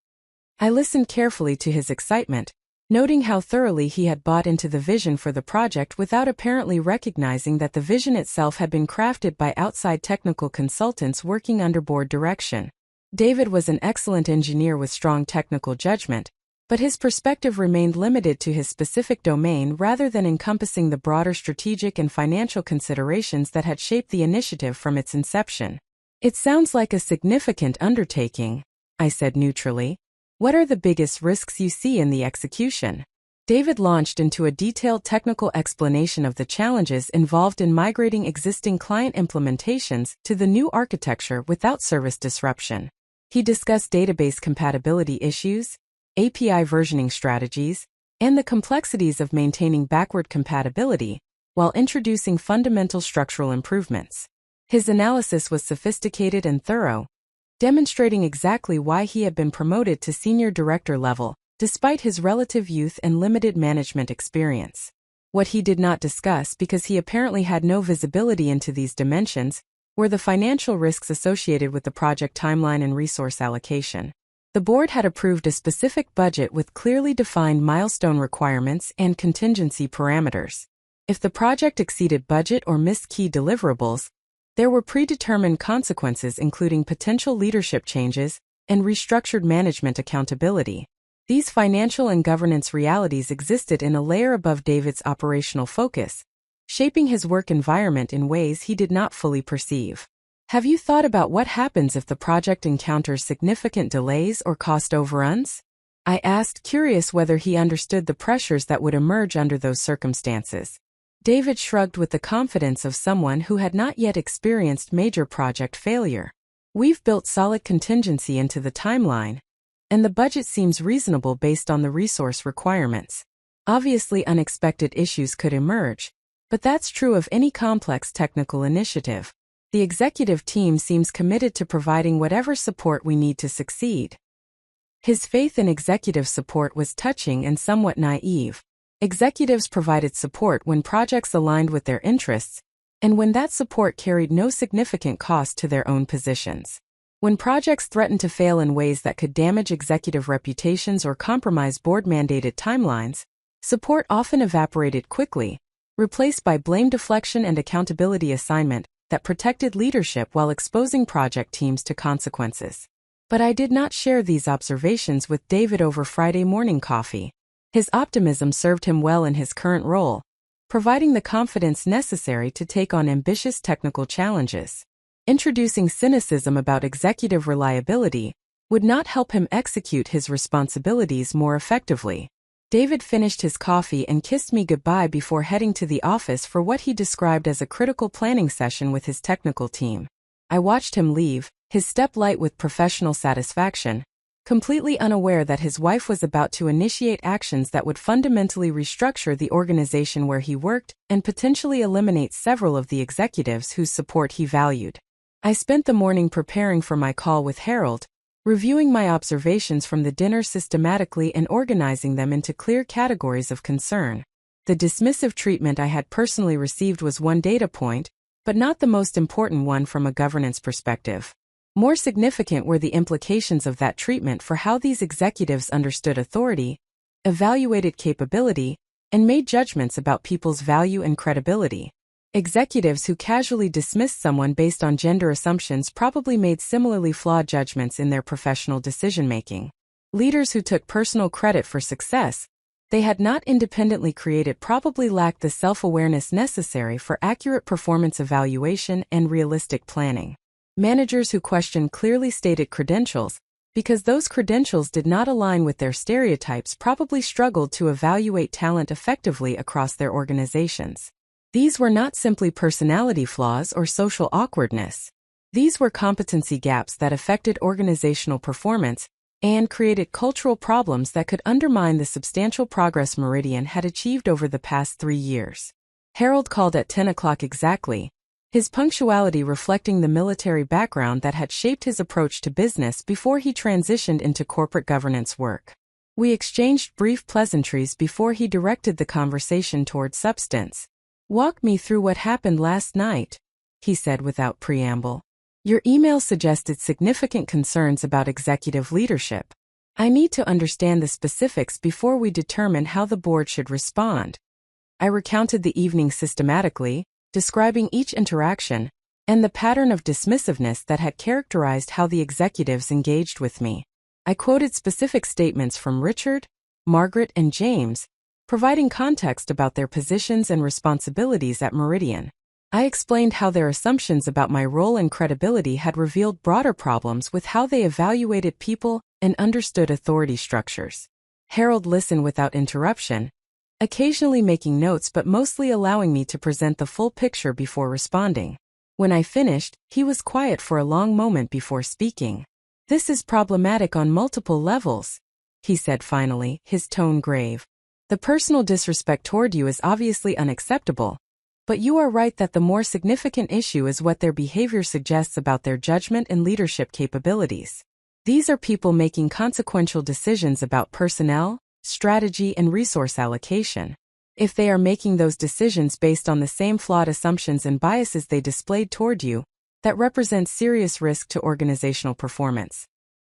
I listened carefully to his excitement, noting how thoroughly he had bought into the vision for the project without apparently recognizing that the vision itself had been crafted by outside technical consultants working under board direction. David was an excellent engineer with strong technical judgment, but his perspective remained limited to his specific domain rather than encompassing the broader strategic and financial considerations that had shaped the initiative from its inception. "It sounds like a significant undertaking," I said neutrally. "What are the biggest risks you see in the execution?" David launched into a detailed technical explanation of the challenges involved in migrating existing client implementations to the new architecture without service disruption. He discussed database compatibility issues, API versioning strategies, and the complexities of maintaining backward compatibility while introducing fundamental structural improvements. His analysis was sophisticated and thorough, demonstrating exactly why he had been promoted to senior director level, despite his relative youth and limited management experience. What he did not discuss, because he apparently had no visibility into these dimensions, were the financial risks associated with the project timeline and resource allocation. The board had approved a specific budget with clearly defined milestone requirements and contingency parameters. If the project exceeded budget or missed key deliverables, there were predetermined consequences, including potential leadership changes and restructured management accountability. These financial and governance realities existed in a layer above David's operational focus, shaping his work environment in ways he did not fully perceive. "Have you thought about what happens if the project encounters significant delays or cost overruns?" I asked, curious whether he understood the pressures that would emerge under those circumstances. David shrugged with the confidence of someone who had not yet experienced major project failure. "We've built solid contingency into the timeline, and the budget seems reasonable based on the resource requirements. Obviously, unexpected issues could emerge, but that's true of any complex technical initiative. The executive team seems committed to providing whatever support we need to succeed." His faith in executive support was touching and somewhat naive. Executives provided support when projects aligned with their interests, and when that support carried no significant cost to their own positions. When projects threatened to fail in ways that could damage executive reputations or compromise board-mandated timelines, support often evaporated quickly, replaced by blame deflection and accountability assignment that protected leadership while exposing project teams to consequences. But I did not share these observations with David over Friday morning coffee. His optimism served him well in his current role, providing the confidence necessary to take on ambitious technical challenges. Introducing cynicism about executive reliability would not help him execute his responsibilities more effectively. David finished his coffee and kissed me goodbye before heading to the office for what he described as a critical planning session with his technical team. I watched him leave, his step light with professional satisfaction, completely unaware that his wife was about to initiate actions that would fundamentally restructure the organization where he worked and potentially eliminate several of the executives whose support he valued. I spent the morning preparing for my call with Harold, reviewing my observations from the dinner systematically and organizing them into clear categories of concern. The dismissive treatment I had personally received was one data point, but not the most important one from a governance perspective. More significant were the implications of that treatment for how these executives understood authority, evaluated capability, and made judgments about people's value and credibility. Executives who casually dismissed someone based on gender assumptions probably made similarly flawed judgments in their professional decision-making. Leaders who took personal credit for success they had not independently created probably lacked the self-awareness necessary for accurate performance evaluation and realistic planning. Managers who questioned clearly stated credentials, because those credentials did not align with their stereotypes, probably struggled to evaluate talent effectively across their organizations. These were not simply personality flaws or social awkwardness. These were competency gaps that affected organizational performance and created cultural problems that could undermine the substantial progress Meridian had achieved over the past 3 years. Harold called at 10 o'clock exactly, his punctuality reflecting the military background that had shaped his approach to business before he transitioned into corporate governance work. We exchanged brief pleasantries before he directed the conversation toward substance. "Walk me through what happened last night," he said without preamble. "Your email suggested significant concerns about executive leadership. I need to understand the specifics before we determine how the board should respond." I recounted the evening systematically, describing each interaction and the pattern of dismissiveness that had characterized how the executives engaged with me. I quoted specific statements from Richard, Margaret, and James, providing context about their positions and responsibilities at Meridian. I explained how their assumptions about my role and credibility had revealed broader problems with how they evaluated people and understood authority structures. Harold listened without interruption, occasionally making notes but mostly allowing me to present the full picture before responding. When I finished, he was quiet for a long moment before speaking. "This is problematic on multiple levels," he said finally, his tone grave. "The personal disrespect toward you is obviously unacceptable, but you are right that the more significant issue is what their behavior suggests about their judgment and leadership capabilities. These are people making consequential decisions about personnel, strategy, and resource allocation. If they are making those decisions based on the same flawed assumptions and biases they displayed toward you, that represents serious risk to organizational performance."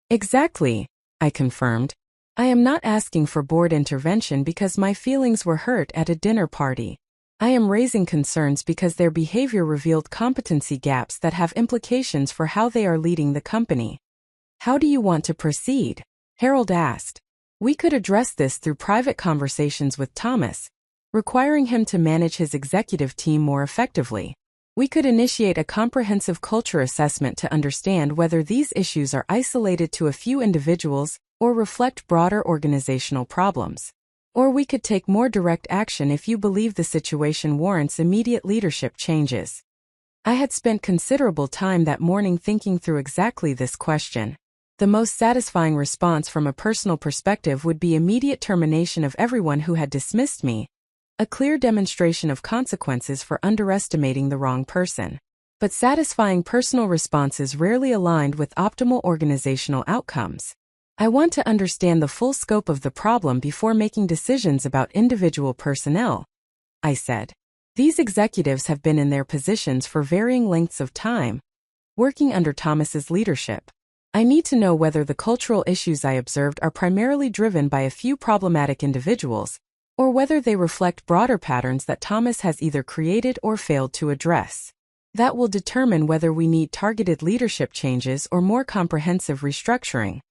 "Exactly," I confirmed. "I am not asking for board intervention because my feelings were hurt at a dinner party. I am raising concerns because their behavior revealed competency gaps that have implications for how they are leading the company." "How do you want to proceed?" Harold asked. "We could address this through private conversations with Thomas, requiring him to manage his executive team more effectively. We could initiate a comprehensive culture assessment to understand whether these issues are isolated to a few individuals or reflect broader organizational problems. Or we could take more direct action if you believe the situation warrants immediate leadership changes." I had spent considerable time that morning thinking through exactly this question. The most satisfying response from a personal perspective would be immediate termination of everyone who had dismissed me, a clear demonstration of consequences for underestimating the wrong person. But satisfying personal responses rarely aligned with optimal organizational outcomes. I want to understand the full scope of the problem before making decisions about individual personnel, I said. These executives have been in their positions for varying lengths of time, working under Thomas's leadership. I need to know whether the cultural issues I observed are primarily driven by a few problematic individuals, or whether they reflect broader patterns that Thomas has either created or failed to address. That will determine whether we need targeted leadership changes or more comprehensive restructuring.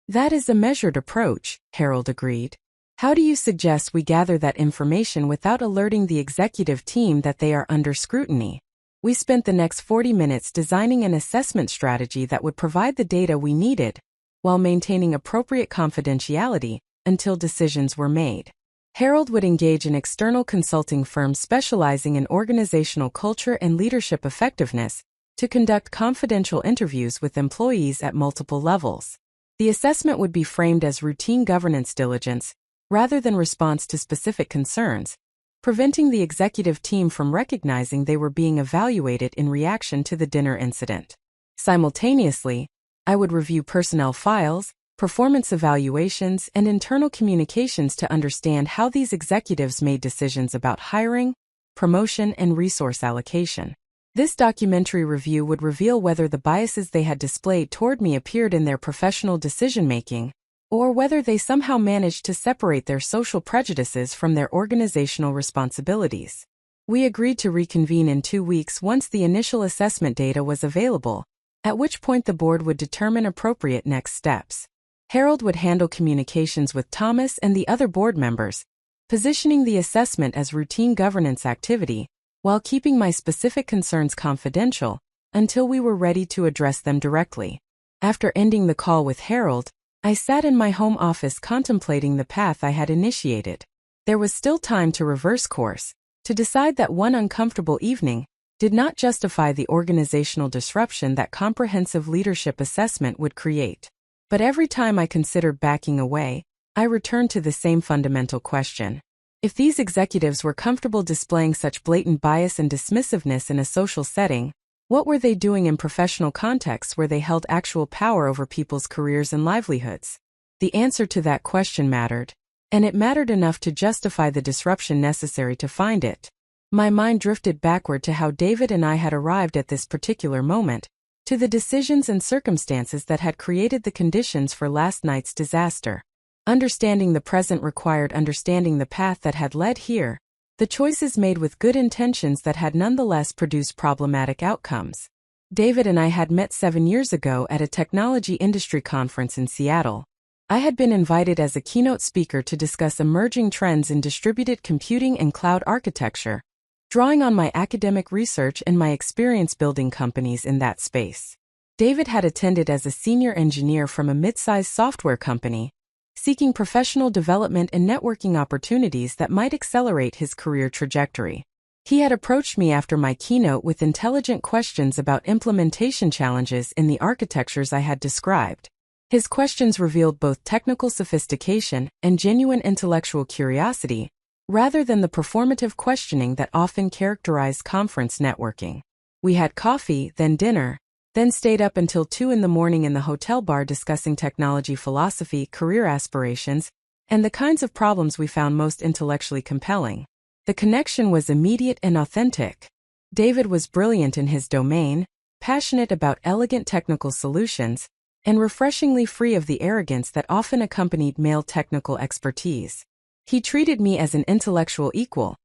"That is a measured approach," Harold agreed. "How do you suggest we gather that information without alerting the executive team that they are under scrutiny?" We spent the next 40 minutes designing an assessment strategy that would provide the data we needed, while maintaining appropriate confidentiality, until decisions were made. Harold would engage an external consulting firm specializing in organizational culture and leadership effectiveness to conduct confidential interviews with employees at multiple levels. The assessment would be framed as routine governance diligence, rather than response to specific concerns, preventing the executive team from recognizing they were being evaluated in reaction to the dinner incident. Simultaneously, I would review personnel files, performance evaluations, and internal communications to understand how these executives made decisions about hiring, promotion, and resource allocation. This documentary review would reveal whether the biases they had displayed toward me appeared in their professional decision-making, or whether they somehow managed to separate their social prejudices from their organizational responsibilities. We agreed to reconvene in 2 weeks once the initial assessment data was available, at which point the board would determine appropriate next steps. Harold would handle communications with Thomas and the other board members, positioning the assessment as routine governance activity, while keeping my specific concerns confidential until we were ready to address them directly. After ending the call with Harold, I sat in my home office contemplating the path I had initiated. There was still time to reverse course, to decide that one uncomfortable evening did not justify the organizational disruption that comprehensive leadership assessment would create. But every time I considered backing away, I returned to the same fundamental question. If these executives were comfortable displaying such blatant bias and dismissiveness in a social setting, what were they doing in professional contexts where they held actual power over people's careers and livelihoods? The answer to that question mattered, and it mattered enough to justify the disruption necessary to find it. My mind drifted backward to how David and I had arrived at this particular moment, to the decisions and circumstances that had created the conditions for last night's disaster. Understanding the present required understanding the path that had led here, the choices made with good intentions that had nonetheless produced problematic outcomes. David and I had met 7 years ago at a technology industry conference in Seattle. I had been invited as a keynote speaker to discuss emerging trends in distributed computing and cloud architecture, drawing on my academic research and my experience building companies in that space. David had attended as a senior engineer from a mid-sized software company, seeking professional development and networking opportunities that might accelerate his career trajectory. He had approached me after my keynote with intelligent questions about implementation challenges in the architectures I had described. His questions revealed both technical sophistication and genuine intellectual curiosity, rather than the performative questioning that often characterized conference networking. We had coffee, then dinner, then stayed up until 2 a.m. in the hotel bar discussing technology philosophy, career aspirations, and the kinds of problems we found most intellectually compelling. The connection was immediate and authentic. David was brilliant in his domain, passionate about elegant technical solutions, and refreshingly free of the arrogance that often accompanied male technical expertise. He treated me as an intellectual equal,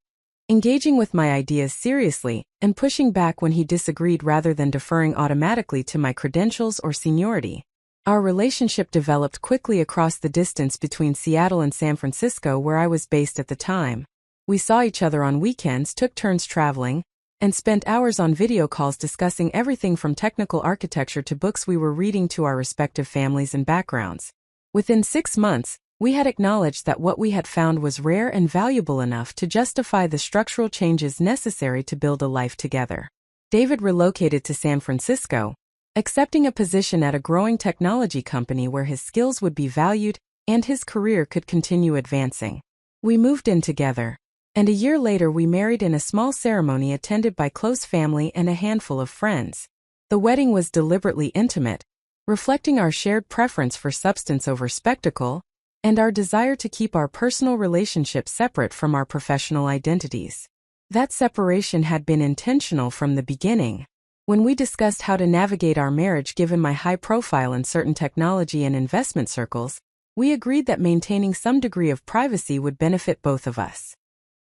engaging with my ideas seriously and pushing back when he disagreed rather than deferring automatically to my credentials or seniority. Our relationship developed quickly across the distance between Seattle and San Francisco, where I was based at the time. We saw each other on weekends, took turns traveling, and spent hours on video calls discussing everything from technical architecture to books we were reading to our respective families and backgrounds. Within 6 months, we had acknowledged that what we had found was rare and valuable enough to justify the structural changes necessary to build a life together. David relocated to San Francisco, accepting a position at a growing technology company where his skills would be valued and his career could continue advancing. We moved in together, and a year later we married in a small ceremony attended by close family and a handful of friends. The wedding was deliberately intimate, reflecting our shared preference for substance over spectacle, and our desire to keep our personal relationships separate from our professional identities. That separation had been intentional from the beginning. When we discussed how to navigate our marriage given my high profile in certain technology and investment circles, we agreed that maintaining some degree of privacy would benefit both of us.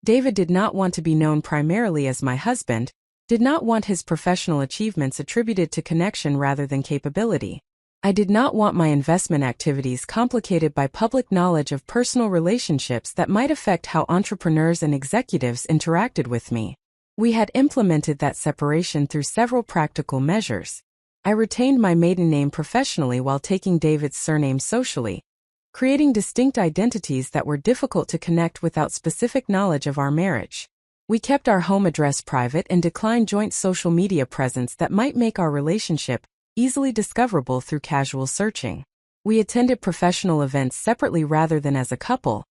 David did not want to be known primarily as my husband, did not want his professional achievements attributed to connection rather than capability. I did not want my investment activities complicated by public knowledge of personal relationships that might affect how entrepreneurs and executives interacted with me. We had implemented that separation through several practical measures. I retained my maiden name professionally while taking David's surname socially, creating distinct identities that were difficult to connect without specific knowledge of our marriage. We kept our home address private and declined joint social media presence that might make our relationship easily discoverable through casual searching. We attended professional events separately rather than as a couple,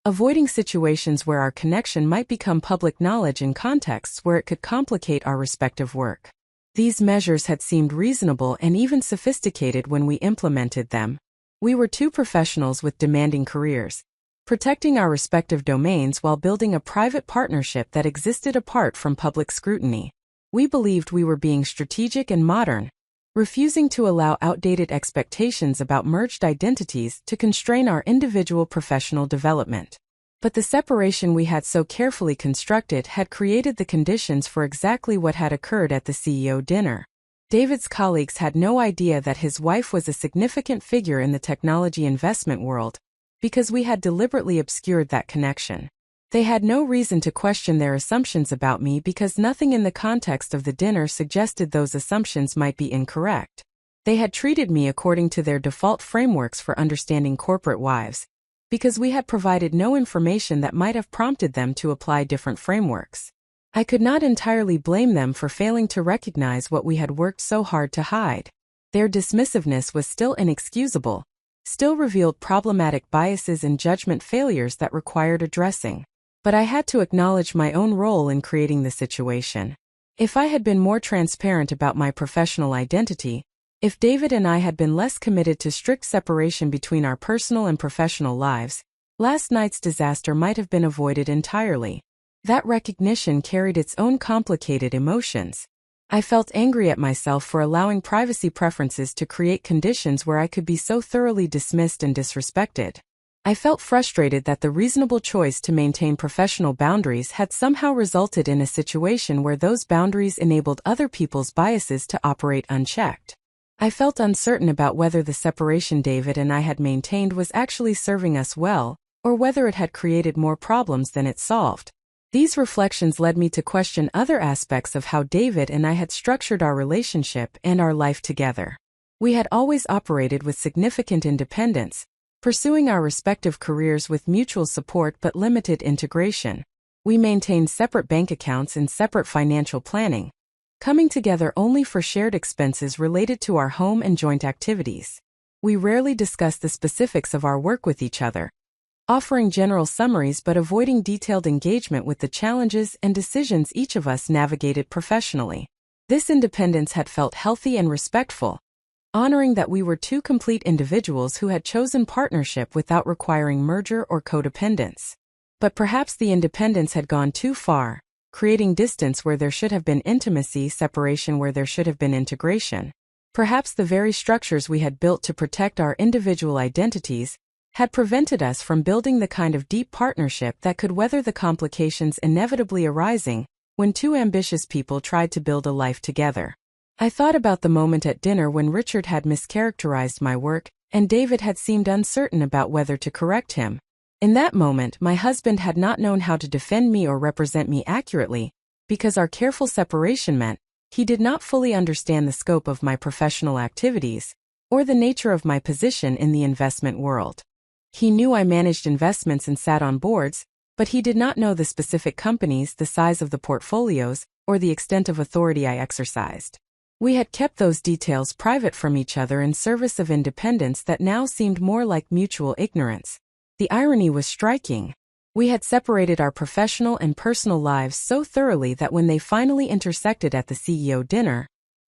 avoiding situations where our connection might become public knowledge in contexts where it could complicate our respective work. These measures had seemed reasonable and even sophisticated when we implemented them. We were two professionals with demanding careers, protecting our respective domains while building a private partnership that existed apart from public scrutiny. We believed we were being strategic and modern, refusing to allow outdated expectations about merged identities to constrain our individual professional development. But the separation we had so carefully constructed had created the conditions for exactly what had occurred at the CEO dinner. David's colleagues had no idea that his wife was a significant figure in the technology investment world, because we had deliberately obscured that connection. They had no reason to question their assumptions about me because nothing in the context of the dinner suggested those assumptions might be incorrect. They had treated me according to their default frameworks for understanding corporate wives, because we had provided no information that might have prompted them to apply different frameworks. I could not entirely blame them for failing to recognize what we had worked so hard to hide. Their dismissiveness was still inexcusable, still revealed problematic biases and judgment failures that required addressing. But I had to acknowledge my own role in creating the situation. If I had been more transparent about my professional identity, if David and I had been less committed to strict separation between our personal and professional lives, last night's disaster might have been avoided entirely. That recognition carried its own complicated emotions. I felt angry at myself for allowing privacy preferences to create conditions where I could be so thoroughly dismissed and disrespected. I felt frustrated that the reasonable choice to maintain professional boundaries had somehow resulted in a situation where those boundaries enabled other people's biases to operate unchecked. I felt uncertain about whether the separation David and I had maintained was actually serving us well, or whether it had created more problems than it solved. These reflections led me to question other aspects of how David and I had structured our relationship and our life together. We had always operated with significant independence, pursuing our respective careers with mutual support but limited integration. We maintained separate bank accounts and separate financial planning, coming together only for shared expenses related to our home and joint activities. We rarely discussed the specifics of our work with each other, offering general summaries but avoiding detailed engagement with the challenges and decisions each of us navigated professionally. This independence had felt healthy and respectful, honoring that we were two complete individuals who had chosen partnership without requiring merger or codependence. But perhaps the independence had gone too far, creating distance where there should have been intimacy, separation where there should have been integration. Perhaps the very structures we had built to protect our individual identities had prevented us from building the kind of deep partnership that could weather the complications inevitably arising when two ambitious people tried to build a life together. I thought about the moment at dinner when Richard had mischaracterized my work, and David had seemed uncertain about whether to correct him. In that moment, my husband had not known how to defend me or represent me accurately, because our careful separation meant he did not fully understand the scope of my professional activities, or the nature of my position in the investment world. He knew I managed investments and sat on boards, but he did not know the specific companies, the size of the portfolios, or the extent of authority I exercised. We had kept those details private from each other in service of independence that now seemed more like mutual ignorance. The irony was striking. We had separated our professional and personal lives so thoroughly that when they finally intersected at the CEO dinner,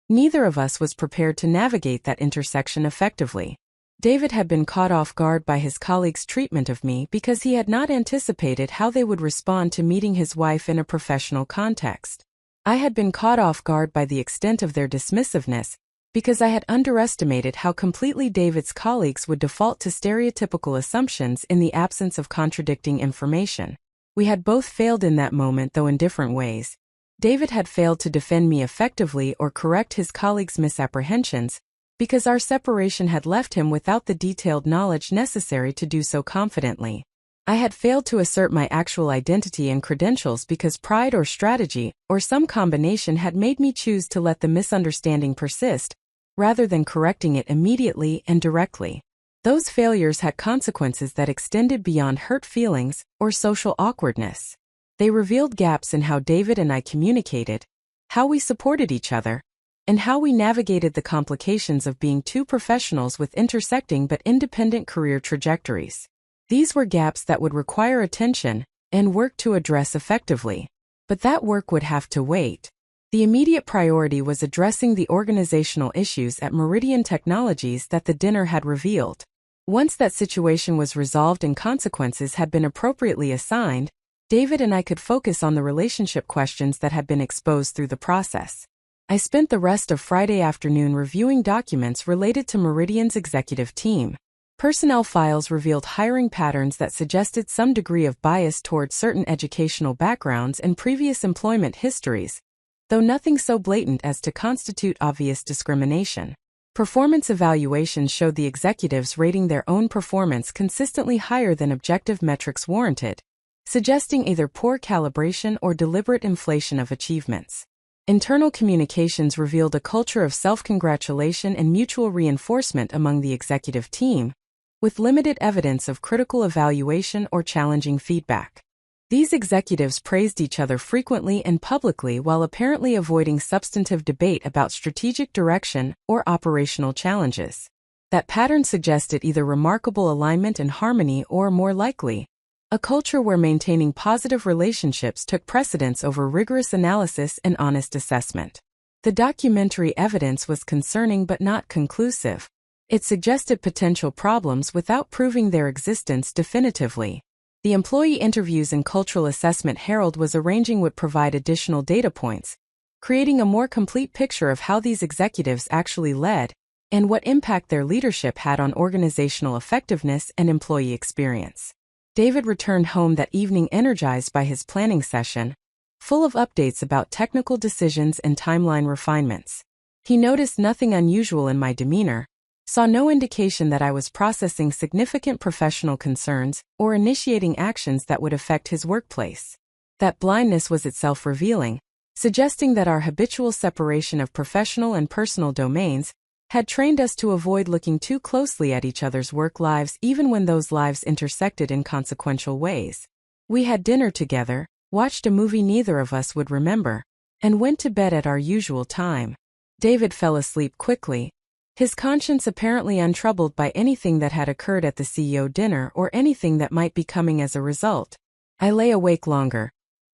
neither of us was prepared to navigate that intersection effectively. David had been caught off guard by his colleagues' treatment of me because he had not anticipated how they would respond to meeting his wife in a professional context. I had been caught off guard by the extent of their dismissiveness because I had underestimated how completely David's colleagues would default to stereotypical assumptions in the absence of contradicting information. We had both failed in that moment, though in different ways. David had failed to defend me effectively or correct his colleagues' misapprehensions, because our separation had left him without the detailed knowledge necessary to do so confidently. I had failed to assert my actual identity and credentials because pride or strategy, or some combination, had made me choose to let the misunderstanding persist, rather than correcting it immediately and directly. Those failures had consequences that extended beyond hurt feelings or social awkwardness. They revealed gaps in how David and I communicated, how we supported each other, and how we navigated the complications of being two professionals with intersecting but independent career trajectories. These were gaps that would require attention and work to address effectively. But that work would have to wait. The immediate priority was addressing the organizational issues at Meridian Technologies that the dinner had revealed. Once that situation was resolved and consequences had been appropriately assigned, David and I could focus on the relationship questions that had been exposed through the process. I spent the rest of Friday afternoon reviewing documents related to Meridian's executive team. Personnel files revealed hiring patterns that suggested some degree of bias toward certain educational backgrounds and previous employment histories, though nothing so blatant as to constitute obvious discrimination. Performance evaluations showed the executives rating their own performance consistently higher than objective metrics warranted, suggesting either poor calibration or deliberate inflation of achievements. Internal communications revealed a culture of self-congratulation and mutual reinforcement among the executive team, with limited evidence of critical evaluation or challenging feedback. These executives praised each other frequently and publicly while apparently avoiding substantive debate about strategic direction or operational challenges. That pattern suggested either remarkable alignment and harmony or, more likely, a culture where maintaining positive relationships took precedence over rigorous analysis and honest assessment. The documentary evidence was concerning but not conclusive. It suggested potential problems without proving their existence definitively. The employee interviews and cultural assessment Harold was arranging would provide additional data points, creating a more complete picture of how these executives actually led and what impact their leadership had on organizational effectiveness and employee experience. David returned home that evening energized by his planning session, full of updates about technical decisions and timeline refinements. He noticed nothing unusual in my demeanor, saw no indication that I was processing significant professional concerns or initiating actions that would affect his workplace. That blindness was itself revealing, suggesting that our habitual separation of professional and personal domains had trained us to avoid looking too closely at each other's work lives even when those lives intersected in consequential ways. We had dinner together, watched a movie neither of us would remember, and went to bed at our usual time. David fell asleep quickly, his conscience apparently untroubled by anything that had occurred at the CEO dinner or anything that might be coming as a result. I lay awake longer,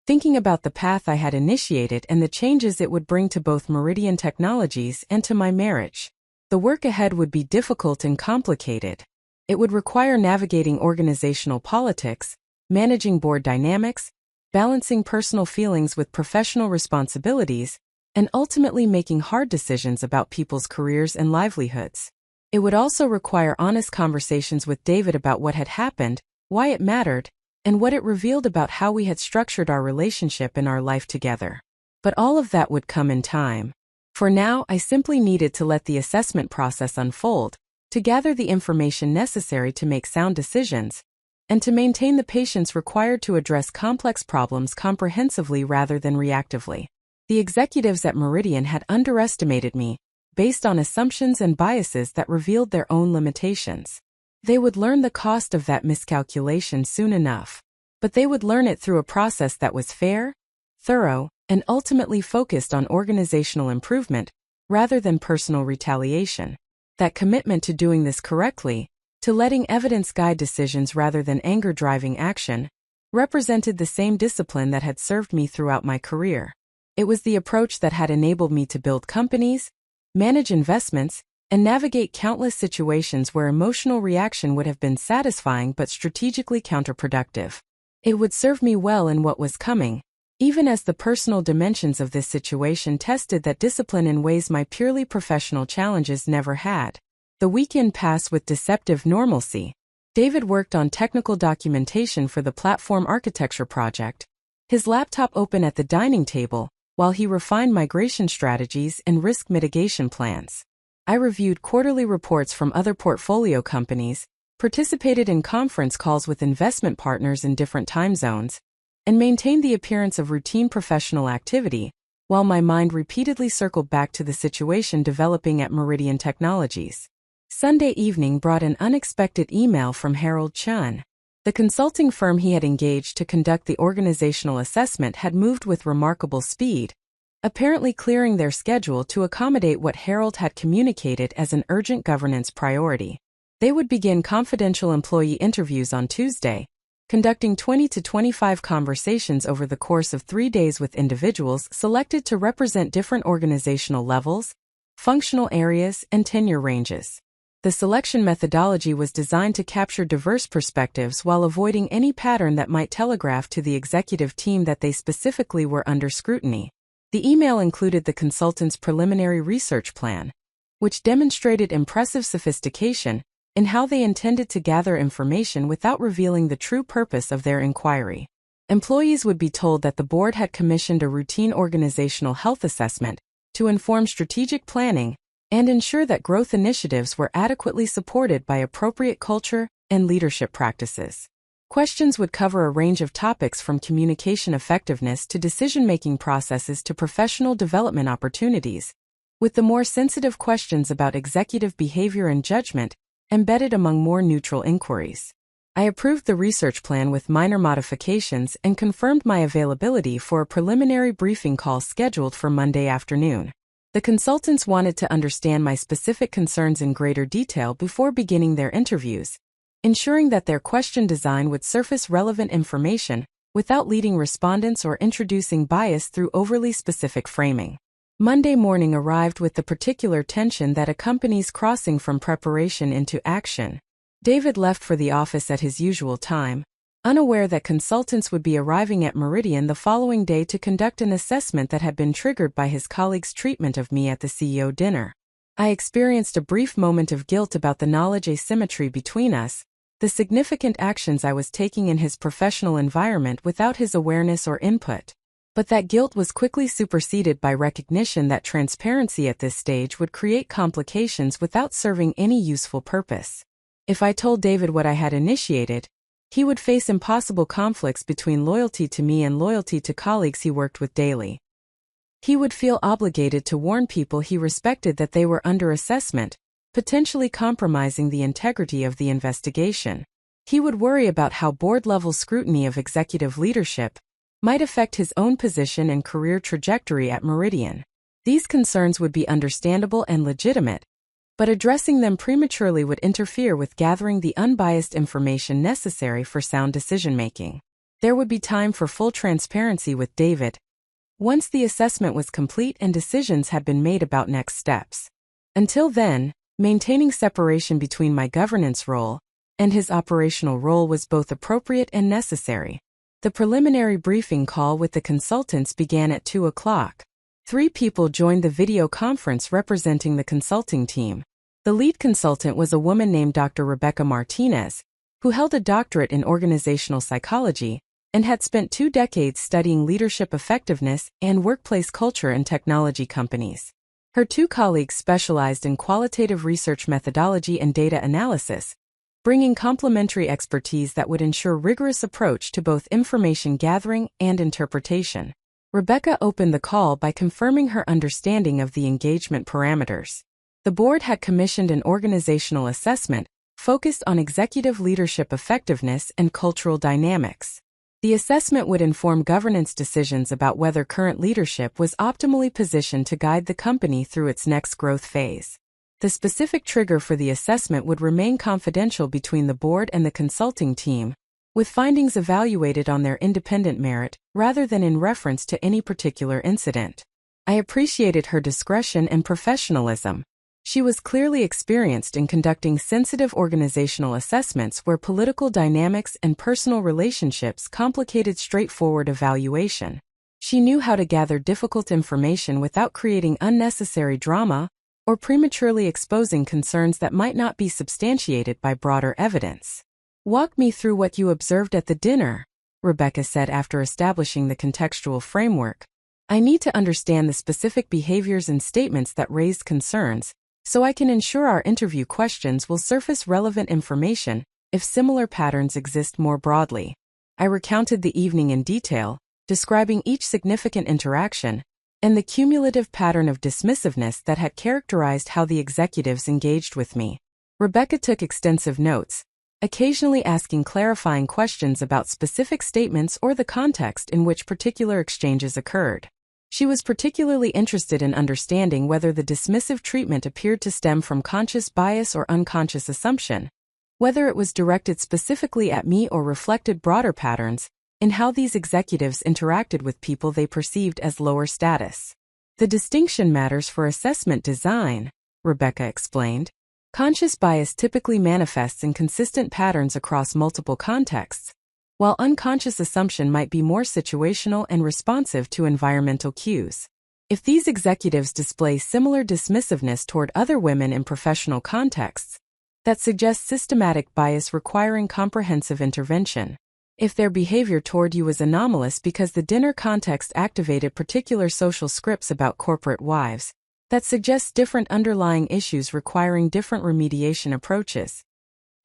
thinking about the path I had initiated and the changes it would bring to both Meridian Technologies and to my marriage. The work ahead would be difficult and complicated. It would require navigating organizational politics, managing board dynamics, balancing personal feelings with professional responsibilities, and ultimately making hard decisions about people's careers and livelihoods. It would also require honest conversations with David about what had happened, why it mattered, and what it revealed about how we had structured our relationship and our life together. But all of that would come in time. For now, I simply needed to let the assessment process unfold, to gather the information necessary to make sound decisions, and to maintain the patience required to address complex problems comprehensively rather than reactively. The executives at Meridian had underestimated me, based on assumptions and biases that revealed their own limitations. They would learn the cost of that miscalculation soon enough, but they would learn it through a process that was fair, thorough, and ultimately focused on organizational improvement, rather than personal retaliation. That commitment to doing this correctly, to letting evidence guide decisions rather than anger-driving action, represented the same discipline that had served me throughout my career. It was the approach that had enabled me to build companies, manage investments, and navigate countless situations where emotional reaction would have been satisfying but strategically counterproductive. It would serve me well in what was coming, even as the personal dimensions of this situation tested that discipline in ways my purely professional challenges never had. The weekend passed with deceptive normalcy. David worked on technical documentation for the platform architecture project, his laptop open at the dining table, while he refined migration strategies and risk mitigation plans. I reviewed quarterly reports from other portfolio companies, participated in conference calls with investment partners in different time zones, and maintained the appearance of routine professional activity, while my mind repeatedly circled back to the situation developing at Meridian Technologies. Sunday evening brought an unexpected email from Harold Chun. The consulting firm he had engaged to conduct the organizational assessment had moved with remarkable speed, apparently clearing their schedule to accommodate what Harold had communicated as an urgent governance priority. They would begin confidential employee interviews on Tuesday, conducting 20 to 25 conversations over the course of 3 days with individuals selected to represent different organizational levels, functional areas, and tenure ranges. The selection methodology was designed to capture diverse perspectives while avoiding any pattern that might telegraph to the executive team that they specifically were under scrutiny. The email included the consultant's preliminary research plan, which demonstrated impressive sophistication in how they intended to gather information without revealing the true purpose of their inquiry. Employees would be told that the board had commissioned a routine organizational health assessment to inform strategic planning and ensure that growth initiatives were adequately supported by appropriate culture and leadership practices. Questions would cover a range of topics from communication effectiveness to decision-making processes to professional development opportunities, with the more sensitive questions about executive behavior and judgment embedded among more neutral inquiries. I approved the research plan with minor modifications and confirmed my availability for a preliminary briefing call scheduled for Monday afternoon. The consultants wanted to understand my specific concerns in greater detail before beginning their interviews, ensuring that their question design would surface relevant information without leading respondents or introducing bias through overly specific framing. Monday morning arrived with the particular tension that accompanies crossing from preparation into action. David left for the office at his usual time, unaware that consultants would be arriving at Meridian the following day to conduct an assessment that had been triggered by his colleague's treatment of me at the CEO dinner. I experienced a brief moment of guilt about the knowledge asymmetry between us, the significant actions I was taking in his professional environment without his awareness or input. But that guilt was quickly superseded by recognition that transparency at this stage would create complications without serving any useful purpose. If I told David what I had initiated, he would face impossible conflicts between loyalty to me and loyalty to colleagues he worked with daily. He would feel obligated to warn people he respected that they were under assessment, potentially compromising the integrity of the investigation. He would worry about how board-level scrutiny of executive leadership might affect his own position and career trajectory at Meridian. These concerns would be understandable and legitimate, but addressing them prematurely would interfere with gathering the unbiased information necessary for sound decision-making. There would be time for full transparency with David once the assessment was complete and decisions had been made about next steps. Until then, maintaining separation between my governance role and his operational role was both appropriate and necessary. The preliminary briefing call with the consultants began at 2 o'clock. 3 people joined the video conference representing the consulting team. The lead consultant was a woman named Dr. Rebecca Martinez, who held a doctorate in organizational psychology and had spent 2 decades studying leadership effectiveness and workplace culture in technology companies. Her 2 colleagues specialized in qualitative research methodology and data analysis, bringing complementary expertise that would ensure rigorous approach to both information gathering and interpretation. Rebecca opened the call by confirming her understanding of the engagement parameters. The board had commissioned an organizational assessment focused on executive leadership effectiveness and cultural dynamics. The assessment would inform governance decisions about whether current leadership was optimally positioned to guide the company through its next growth phase. The specific trigger for the assessment would remain confidential between the board and the consulting team, with findings evaluated on their independent merit rather than in reference to any particular incident. I appreciated her discretion and professionalism. She was clearly experienced in conducting sensitive organizational assessments where political dynamics and personal relationships complicated straightforward evaluation. She knew how to gather difficult information without creating unnecessary drama or prematurely exposing concerns that might not be substantiated by broader evidence. "Walk me through what you observed at the dinner," Rebecca said after establishing the contextual framework. "I need to understand the specific behaviors and statements that raised concerns, so I can ensure our interview questions will surface relevant information if similar patterns exist more broadly." I recounted the evening in detail, describing each significant interaction and the cumulative pattern of dismissiveness that had characterized how the executives engaged with me. Rebecca took extensive notes, occasionally asking clarifying questions about specific statements or the context in which particular exchanges occurred. She was particularly interested in understanding whether the dismissive treatment appeared to stem from conscious bias or unconscious assumption, whether it was directed specifically at me or reflected broader patterns in how these executives interacted with people they perceived as lower status. "The distinction matters for assessment design," Rebecca explained. "Conscious bias typically manifests in consistent patterns across multiple contexts, while unconscious assumption might be more situational and responsive to environmental cues. If these executives display similar dismissiveness toward other women in professional contexts, that suggests systematic bias requiring comprehensive intervention." If their behavior toward you was anomalous because the dinner context activated particular social scripts about corporate wives, that suggests different underlying issues requiring different remediation approaches.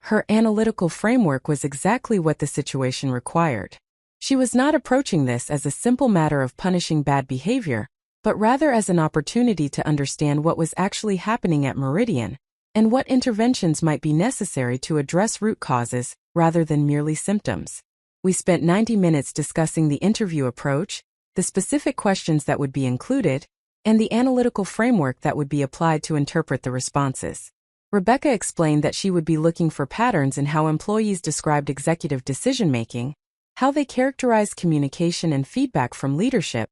Her analytical framework was exactly what the situation required. She was not approaching this as a simple matter of punishing bad behavior, but rather as an opportunity to understand what was actually happening at Meridian, and what interventions might be necessary to address root causes, rather than merely symptoms. We spent 90 minutes discussing the interview approach, the specific questions that would be included, and the analytical framework that would be applied to interpret the responses. Rebecca explained that she would be looking for patterns in how employees described executive decision-making, how they characterized communication and feedback from leadership,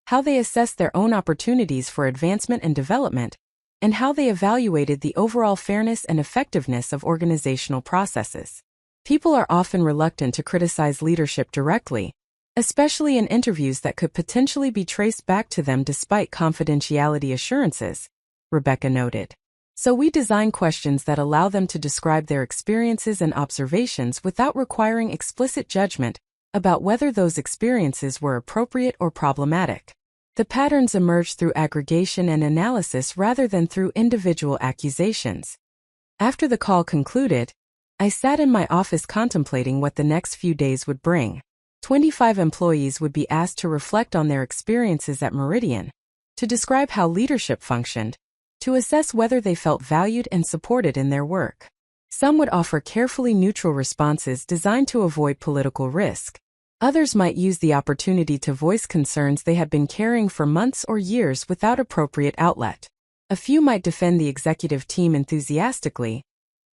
how they assessed their own opportunities for advancement and development, and how they evaluated the overall fairness and effectiveness of organizational processes. People are often reluctant to criticize leadership directly, especially in interviews that could potentially be traced back to them despite confidentiality assurances, Rebecca noted. So we design questions that allow them to describe their experiences and observations without requiring explicit judgment about whether those experiences were appropriate or problematic. The patterns emerge through aggregation and analysis rather than through individual accusations. After the call concluded, I sat in my office contemplating what the next few days would bring. 25 employees would be asked to reflect on their experiences at Meridian, to describe how leadership functioned, to assess whether they felt valued and supported in their work. Some would offer carefully neutral responses designed to avoid political risk. Others might use the opportunity to voice concerns they had been carrying for months or years without appropriate outlet. A few might defend the executive team enthusiastically,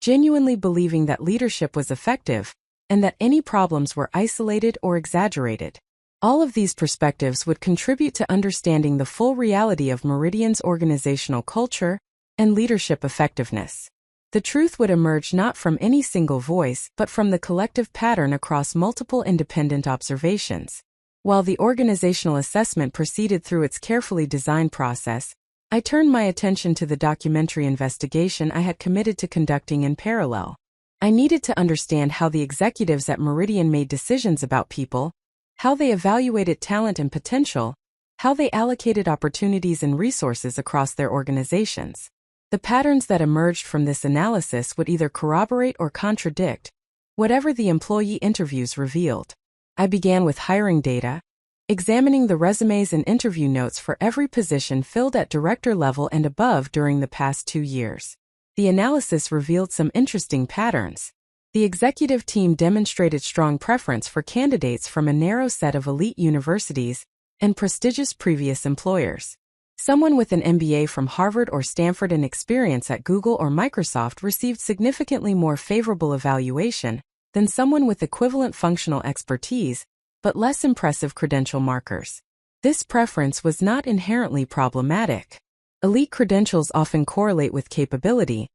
genuinely believing that leadership was effective, and that any problems were isolated or exaggerated. All of these perspectives would contribute to understanding the full reality of Meridian's organizational culture and leadership effectiveness. The truth would emerge not from any single voice but from the collective pattern across multiple independent observations. While the organizational assessment proceeded through its carefully designed process, I turned my attention to the documentary investigation I had committed to conducting in parallel. I needed to understand how the executives at Meridian made decisions about people, how they evaluated talent and potential, how they allocated opportunities and resources across their organizations. The patterns that emerged from this analysis would either corroborate or contradict whatever the employee interviews revealed. I began with hiring data, examining the resumes and interview notes for every position filled at director level and above during the past 2 years. The analysis revealed some interesting patterns. The executive team demonstrated strong preference for candidates from a narrow set of elite universities and prestigious previous employers. Someone with an MBA from Harvard or Stanford and experience at Google or Microsoft received significantly more favorable evaluation than someone with equivalent functional expertise but less impressive credential markers. This preference was not inherently problematic. Elite credentials often correlate with capability,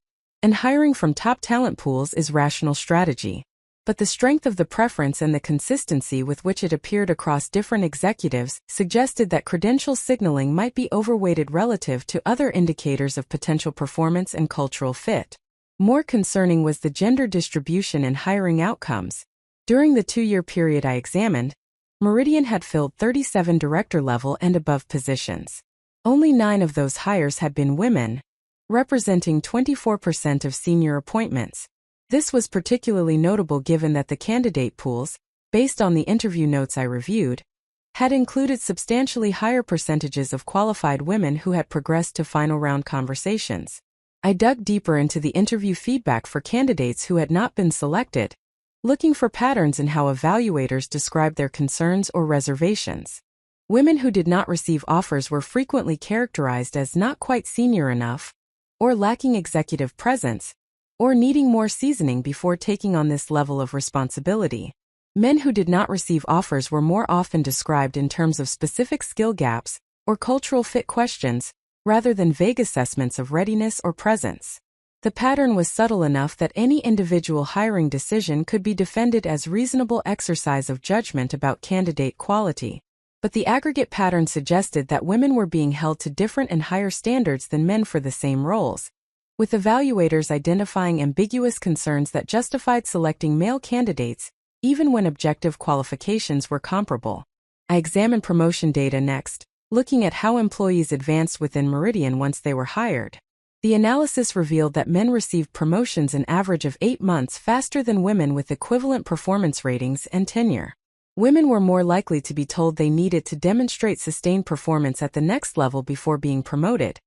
and hiring from top talent pools is rational strategy. But the strength of the preference and the consistency with which it appeared across different executives suggested that credential signaling might be overweighted relative to other indicators of potential performance and cultural fit. More concerning was the gender distribution in hiring outcomes. During the 2-year period I examined, Meridian had filled 37 director-level and above positions. Only 9 of those hires had been women, representing 24% of senior appointments. This was particularly notable given that the candidate pools, based on the interview notes I reviewed, had included substantially higher percentages of qualified women who had progressed to final round conversations. I dug deeper into the interview feedback for candidates who had not been selected, looking for patterns in how evaluators described their concerns or reservations. Women who did not receive offers were frequently characterized as not quite senior enough, or lacking executive presence, or needing more seasoning before taking on this level of responsibility. Men who did not receive offers were more often described in terms of specific skill gaps or cultural fit questions, rather than vague assessments of readiness or presence. The pattern was subtle enough that any individual hiring decision could be defended as reasonable exercise of judgment about candidate quality. But the aggregate pattern suggested that women were being held to different and higher standards than men for the same roles, with evaluators identifying ambiguous concerns that justified selecting male candidates even when objective qualifications were comparable. I examined promotion data next, looking at how employees advanced within Meridian once they were hired. The analysis revealed that men received promotions an average of 8 months faster than women with equivalent performance ratings and tenure. Women were more likely to be told they needed to demonstrate sustained performance at the next level before being promoted,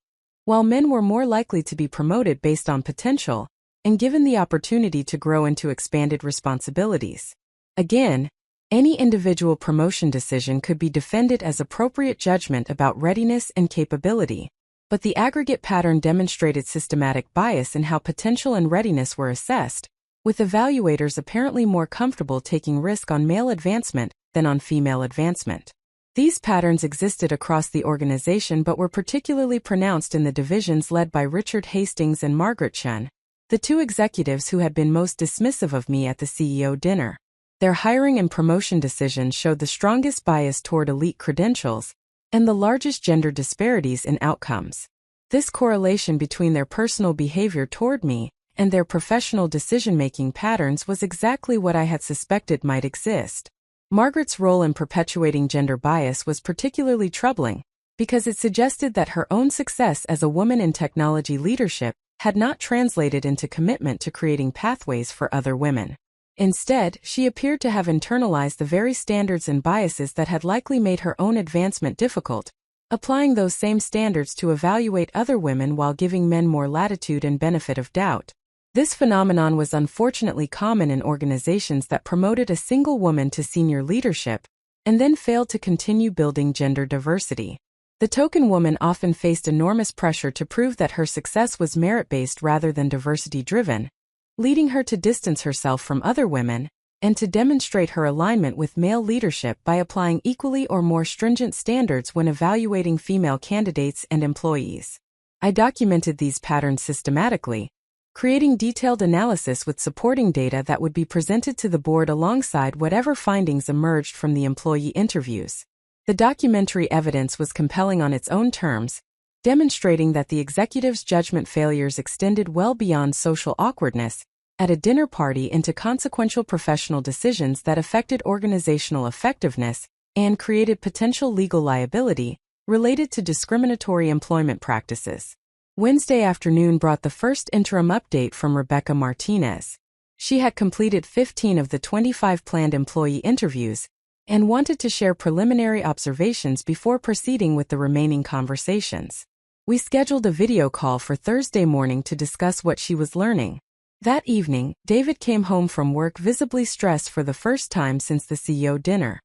while men were more likely to be promoted based on potential and given the opportunity to grow into expanded responsibilities. Again, any individual promotion decision could be defended as appropriate judgment about readiness and capability, but the aggregate pattern demonstrated systematic bias in how potential and readiness were assessed, with evaluators apparently more comfortable taking risk on male advancement than on female advancement. These patterns existed across the organization but were particularly pronounced in the divisions led by Richard Hastings and Margaret Chun, the two executives who had been most dismissive of me at the CEO dinner. Their hiring and promotion decisions showed the strongest bias toward elite credentials and the largest gender disparities in outcomes. This correlation between their personal behavior toward me and their professional decision-making patterns was exactly what I had suspected might exist. Margaret's role in perpetuating gender bias was particularly troubling because it suggested that her own success as a woman in technology leadership had not translated into commitment to creating pathways for other women. Instead, she appeared to have internalized the very standards and biases that had likely made her own advancement difficult, applying those same standards to evaluate other women while giving men more latitude and benefit of doubt. This phenomenon was unfortunately common in organizations that promoted a single woman to senior leadership and then failed to continue building gender diversity. The token woman often faced enormous pressure to prove that her success was merit-based rather than diversity-driven, leading her to distance herself from other women and to demonstrate her alignment with male leadership by applying equally or more stringent standards when evaluating female candidates and employees. I documented these patterns systematically, creating detailed analysis with supporting data that would be presented to the board alongside whatever findings emerged from the employee interviews. The documentary evidence was compelling on its own terms, demonstrating that the executive's judgment failures extended well beyond social awkwardness at a dinner party into consequential professional decisions that affected organizational effectiveness and created potential legal liability related to discriminatory employment practices. Wednesday afternoon brought the first interim update from Rebecca Martinez. She had completed 15 of the 25 planned employee interviews and wanted to share preliminary observations before proceeding with the remaining conversations. We scheduled a video call for Thursday morning to discuss what she was learning. That evening, David came home from work visibly stressed for the first time since the CEO dinner.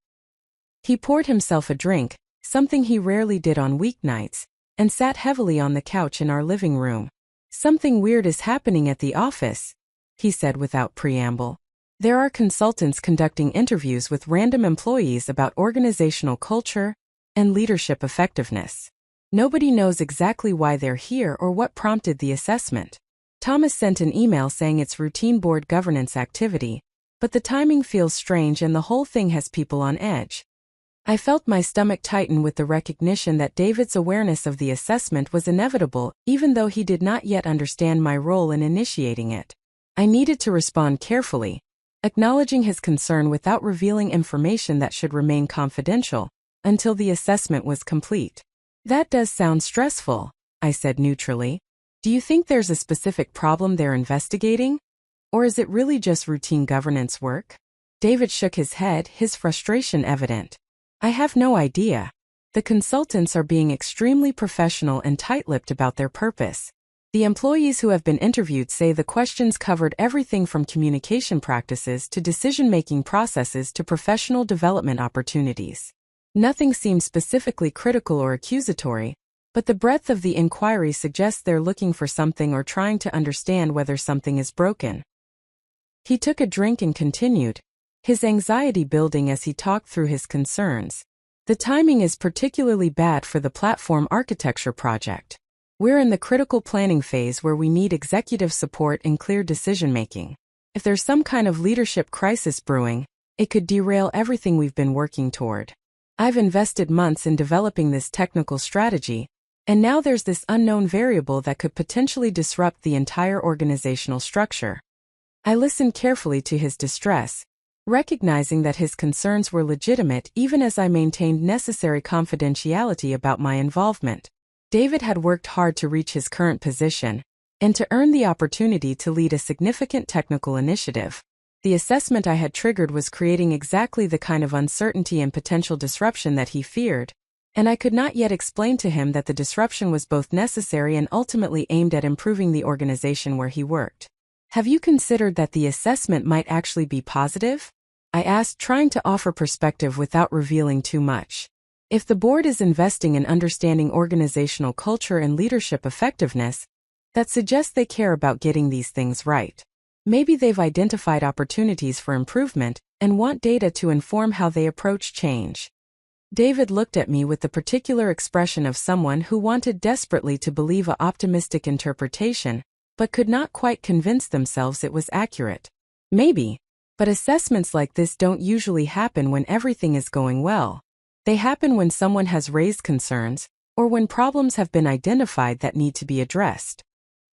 He poured himself a drink, something he rarely did on weeknights, and sat heavily on the couch in our living room. "Something weird is happening at the office," he said without preamble. "There are consultants conducting interviews with random employees about organizational culture and leadership effectiveness. Nobody knows exactly why they're here or what prompted the assessment. Thomas sent an email saying it's routine board governance activity, but the timing feels strange and the whole thing has people on edge." I felt my stomach tighten with the recognition that David's awareness of the assessment was inevitable, even though he did not yet understand my role in initiating it. I needed to respond carefully, acknowledging his concern without revealing information that should remain confidential until the assessment was complete. "That does sound stressful," I said neutrally. "Do you think there's a specific problem they're investigating? Or is it really just routine governance work?" David shook his head, his frustration evident. "I have no idea. The consultants are being extremely professional and tight-lipped about their purpose. The employees who have been interviewed say the questions covered everything from communication practices to decision-making processes to professional development opportunities. Nothing seems specifically critical or accusatory, but the breadth of the inquiry suggests they're looking for something or trying to understand whether something is broken." He took a drink and continued, his anxiety building as he talked through his concerns. "The timing is particularly bad for the platform architecture project. We're in the critical planning phase where we need executive support and clear decision-making. If there's some kind of leadership crisis brewing, it could derail everything we've been working toward. I've invested months in developing this technical strategy, and now there's this unknown variable that could potentially disrupt the entire organizational structure." I listened carefully to his distress, recognizing that his concerns were legitimate even as I maintained necessary confidentiality about my involvement. David had worked hard to reach his current position and to earn the opportunity to lead a significant technical initiative. The assessment I had triggered was creating exactly the kind of uncertainty and potential disruption that he feared, and I could not yet explain to him that the disruption was both necessary and ultimately aimed at improving the organization where he worked. Have you considered that the assessment might actually be positive? I asked, trying to offer perspective without revealing too much. If the board is investing in understanding organizational culture and leadership effectiveness, that suggests they care about getting these things right. Maybe they've identified opportunities for improvement and want data to inform how they approach change. David looked at me with the particular expression of someone who wanted desperately to believe an optimistic interpretation, but could not quite convince themselves it was accurate. Maybe, but assessments like this don't usually happen when everything is going well. They happen when someone has raised concerns, or when problems have been identified that need to be addressed.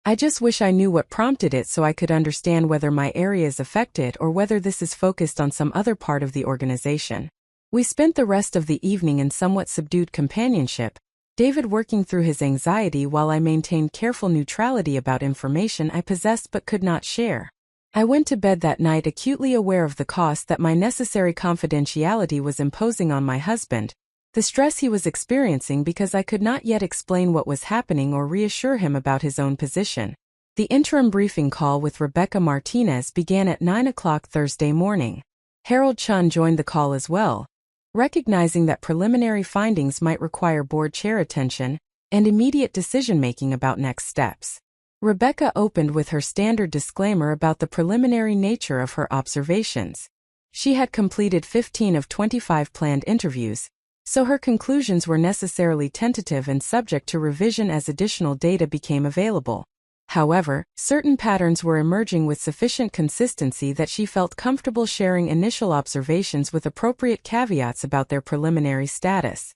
I just wish I knew what prompted it so I could understand whether my area is affected or whether this is focused on some other part of the organization. We spent the rest of the evening in somewhat subdued companionship, David working through his anxiety while I maintained careful neutrality about information I possessed but could not share. I went to bed that night acutely aware of the cost that my necessary confidentiality was imposing on my husband, the stress he was experiencing because I could not yet explain what was happening or reassure him about his own position. The interim briefing call with Rebecca Martinez began at 9 o'clock Thursday morning. Harold Chun joined the call as well, recognizing that preliminary findings might require board chair attention and immediate decision-making about next steps. Rebecca opened with her standard disclaimer about the preliminary nature of her observations. She had completed 15 of 25 planned interviews, so her conclusions were necessarily tentative and subject to revision as additional data became available. However, certain patterns were emerging with sufficient consistency that she felt comfortable sharing initial observations with appropriate caveats about their preliminary status.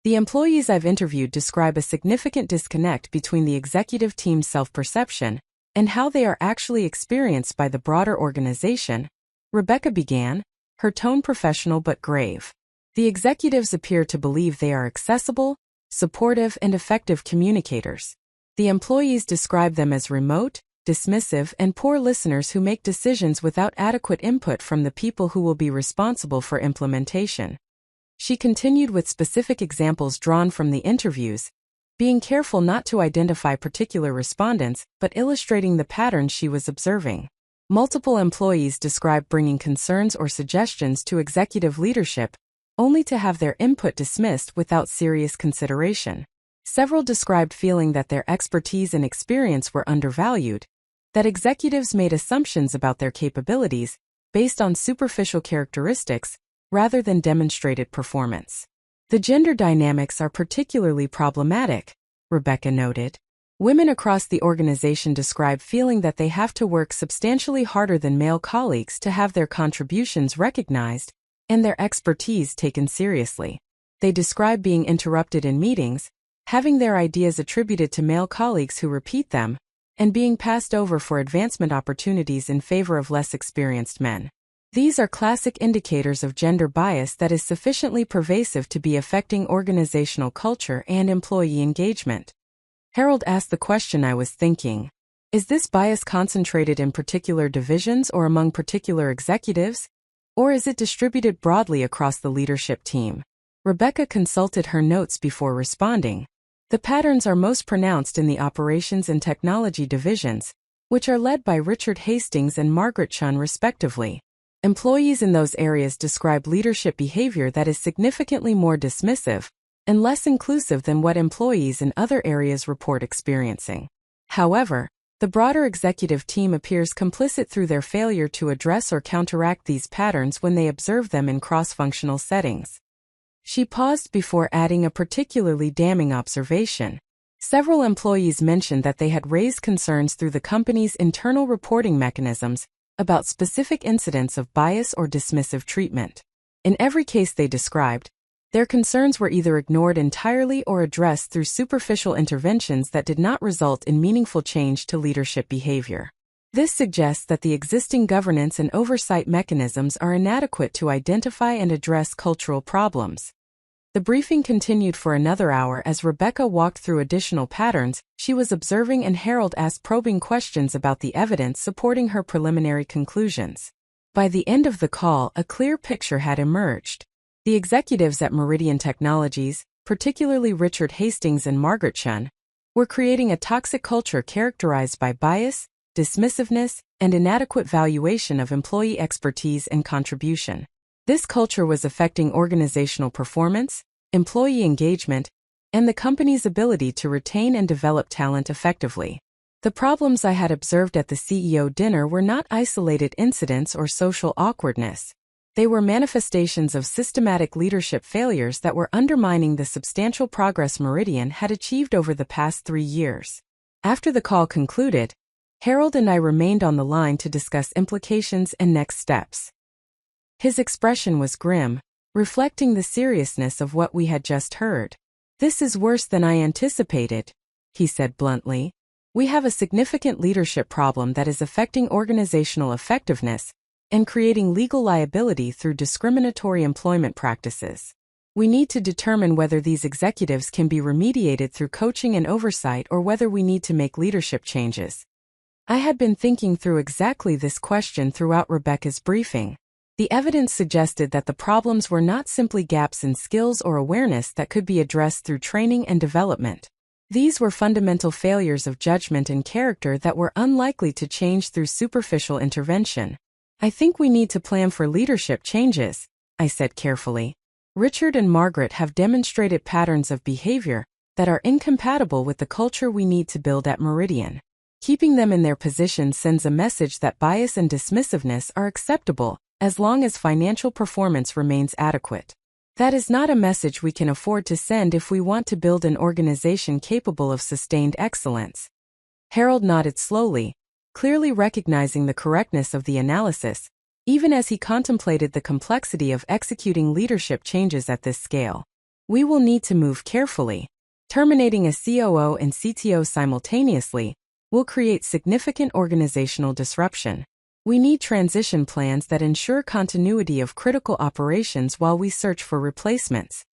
The employees I've interviewed describe a significant disconnect between the executive team's self-perception and how they are actually experienced by the broader organization. Rebecca began, her tone professional but grave. The executives appear to believe they are accessible, supportive, and effective communicators. The employees describe them as remote, dismissive, and poor listeners who make decisions without adequate input from the people who will be responsible for implementation. She continued with specific examples drawn from the interviews, being careful not to identify particular respondents but illustrating the patterns she was observing. Multiple employees described bringing concerns or suggestions to executive leadership, only to have their input dismissed without serious consideration. Several described feeling that their expertise and experience were undervalued, that executives made assumptions about their capabilities based on superficial characteristics rather than demonstrated performance. The gender dynamics are particularly problematic, Rebecca noted. Women across the organization describe feeling that they have to work substantially harder than male colleagues to have their contributions recognized and their expertise taken seriously. They describe being interrupted in meetings, having their ideas attributed to male colleagues who repeat them, and being passed over for advancement opportunities in favor of less experienced men. These are classic indicators of gender bias that is sufficiently pervasive to be affecting organizational culture and employee engagement. Harold asked the question I was thinking. Is this bias concentrated in particular divisions or among particular executives? Or is it distributed broadly across the leadership team? Rebecca consulted her notes before responding. The patterns are most pronounced in the operations and technology divisions, which are led by Richard Hastings and Margaret Chun respectively. Employees in those areas describe leadership behavior that is significantly more dismissive and less inclusive than what employees in other areas report experiencing. However, the broader executive team appears complicit through their failure to address or counteract these patterns when they observe them in cross-functional settings. She paused before adding a particularly damning observation. Several employees mentioned that they had raised concerns through the company's internal reporting mechanisms about specific incidents of bias or dismissive treatment. In every case they described, their concerns were either ignored entirely or addressed through superficial interventions that did not result in meaningful change to leadership behavior. This suggests that the existing governance and oversight mechanisms are inadequate to identify and address cultural problems. The briefing continued for another hour as Rebecca walked through additional patterns she was observing and Harold asked probing questions about the evidence supporting her preliminary conclusions. By the end of the call, a clear picture had emerged. The executives at Meridian Technologies, particularly Richard Hastings and Margaret Chun, were creating a toxic culture characterized by bias, dismissiveness, and inadequate valuation of employee expertise and contribution. This culture was affecting organizational performance, employee engagement, and the company's ability to retain and develop talent effectively. The problems I had observed at the CEO dinner were not isolated incidents or social awkwardness. They were manifestations of systematic leadership failures that were undermining the substantial progress Meridian had achieved over the past 3 years. After the call concluded, Harold and I remained on the line to discuss implications and next steps. His expression was grim, reflecting the seriousness of what we had just heard. "This is worse than I anticipated," he said bluntly. "We have a significant leadership problem that is affecting organizational effectiveness and creating legal liability through discriminatory employment practices. We need to determine whether these executives can be remediated through coaching and oversight or whether we need to make leadership changes." I had been thinking through exactly this question throughout Rebecca's briefing. The evidence suggested that the problems were not simply gaps in skills or awareness that could be addressed through training and development. These were fundamental failures of judgment and character that were unlikely to change through superficial intervention. "I think we need to plan for leadership changes," I said carefully. "Richard and Margaret have demonstrated patterns of behavior that are incompatible with the culture we need to build at Meridian. Keeping them in their position sends a message that bias and dismissiveness are acceptable as long as financial performance remains adequate. That is not a message we can afford to send if we want to build an organization capable of sustained excellence." Harold nodded slowly, clearly recognizing the correctness of the analysis, even as he contemplated the complexity of executing leadership changes at this scale. "We will need to move carefully. Terminating a COO and CTO simultaneously will create significant organizational disruption. We need transition plans that ensure continuity of critical operations while we search for replacements."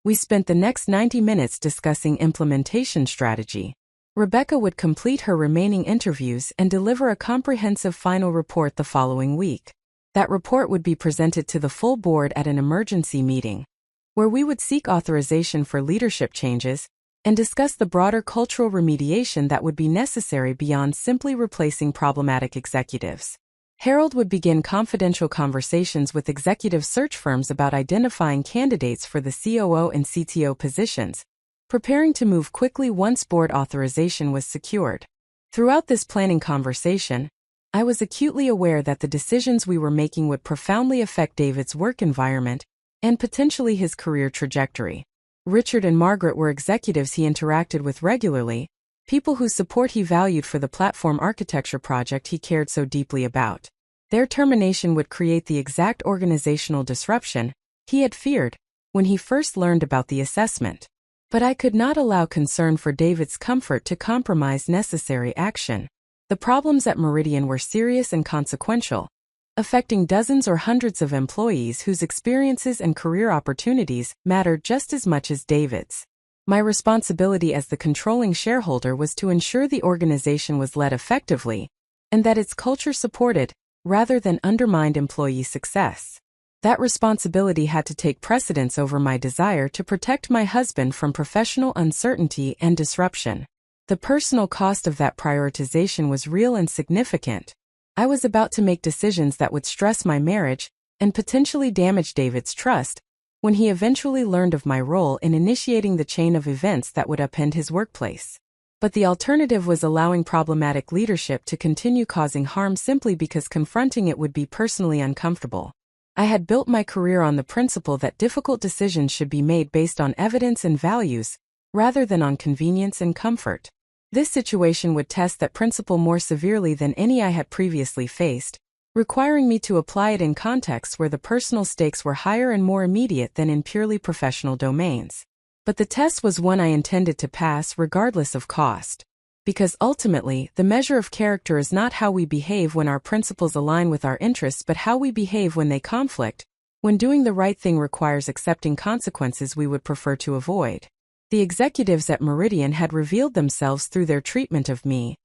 We spent the next 90 minutes discussing implementation strategy. Rebecca would complete her remaining interviews and deliver a comprehensive final report the following week. That report would be presented to the full board at an emergency meeting, where we would seek authorization for leadership changes and discuss the broader cultural remediation that would be necessary beyond simply replacing problematic executives. Harold would begin confidential conversations with executive search firms about identifying candidates for the COO and CTO positions, preparing to move quickly once board authorization was secured. Throughout this planning conversation, I was acutely aware that the decisions we were making would profoundly affect David's work environment and potentially his career trajectory. Richard and Margaret were executives he interacted with regularly, people whose support he valued for the platform architecture project he cared so deeply about. Their termination would create the exact organizational disruption he had feared when he first learned about the assessment. But I could not allow concern for David's comfort to compromise necessary action. The problems at Meridian were serious and consequential, affecting dozens or hundreds of employees whose experiences and career opportunities mattered just as much as David's. My responsibility as the controlling shareholder was to ensure the organization was led effectively, and that its culture supported, rather than undermined, employee success. That responsibility had to take precedence over my desire to protect my husband from professional uncertainty and disruption. The personal cost of that prioritization was real and significant. I was about to make decisions that would stress my marriage and potentially damage David's trust, when he eventually learned of my role in initiating the chain of events that would upend his workplace. But the alternative was allowing problematic leadership to continue causing harm simply because confronting it would be personally uncomfortable. I had built my career on the principle that difficult decisions should be made based on evidence and values, rather than on convenience and comfort. This situation would test that principle more severely than any I had previously faced, requiring me to apply it in contexts where the personal stakes were higher and more immediate than in purely professional domains. But the test was one I intended to pass regardless of cost. Because ultimately, the measure of character is not how we behave when our principles align with our interests but how we behave when they conflict, when doing the right thing requires accepting consequences we would prefer to avoid. The executives at Meridian had revealed themselves through their treatment of me,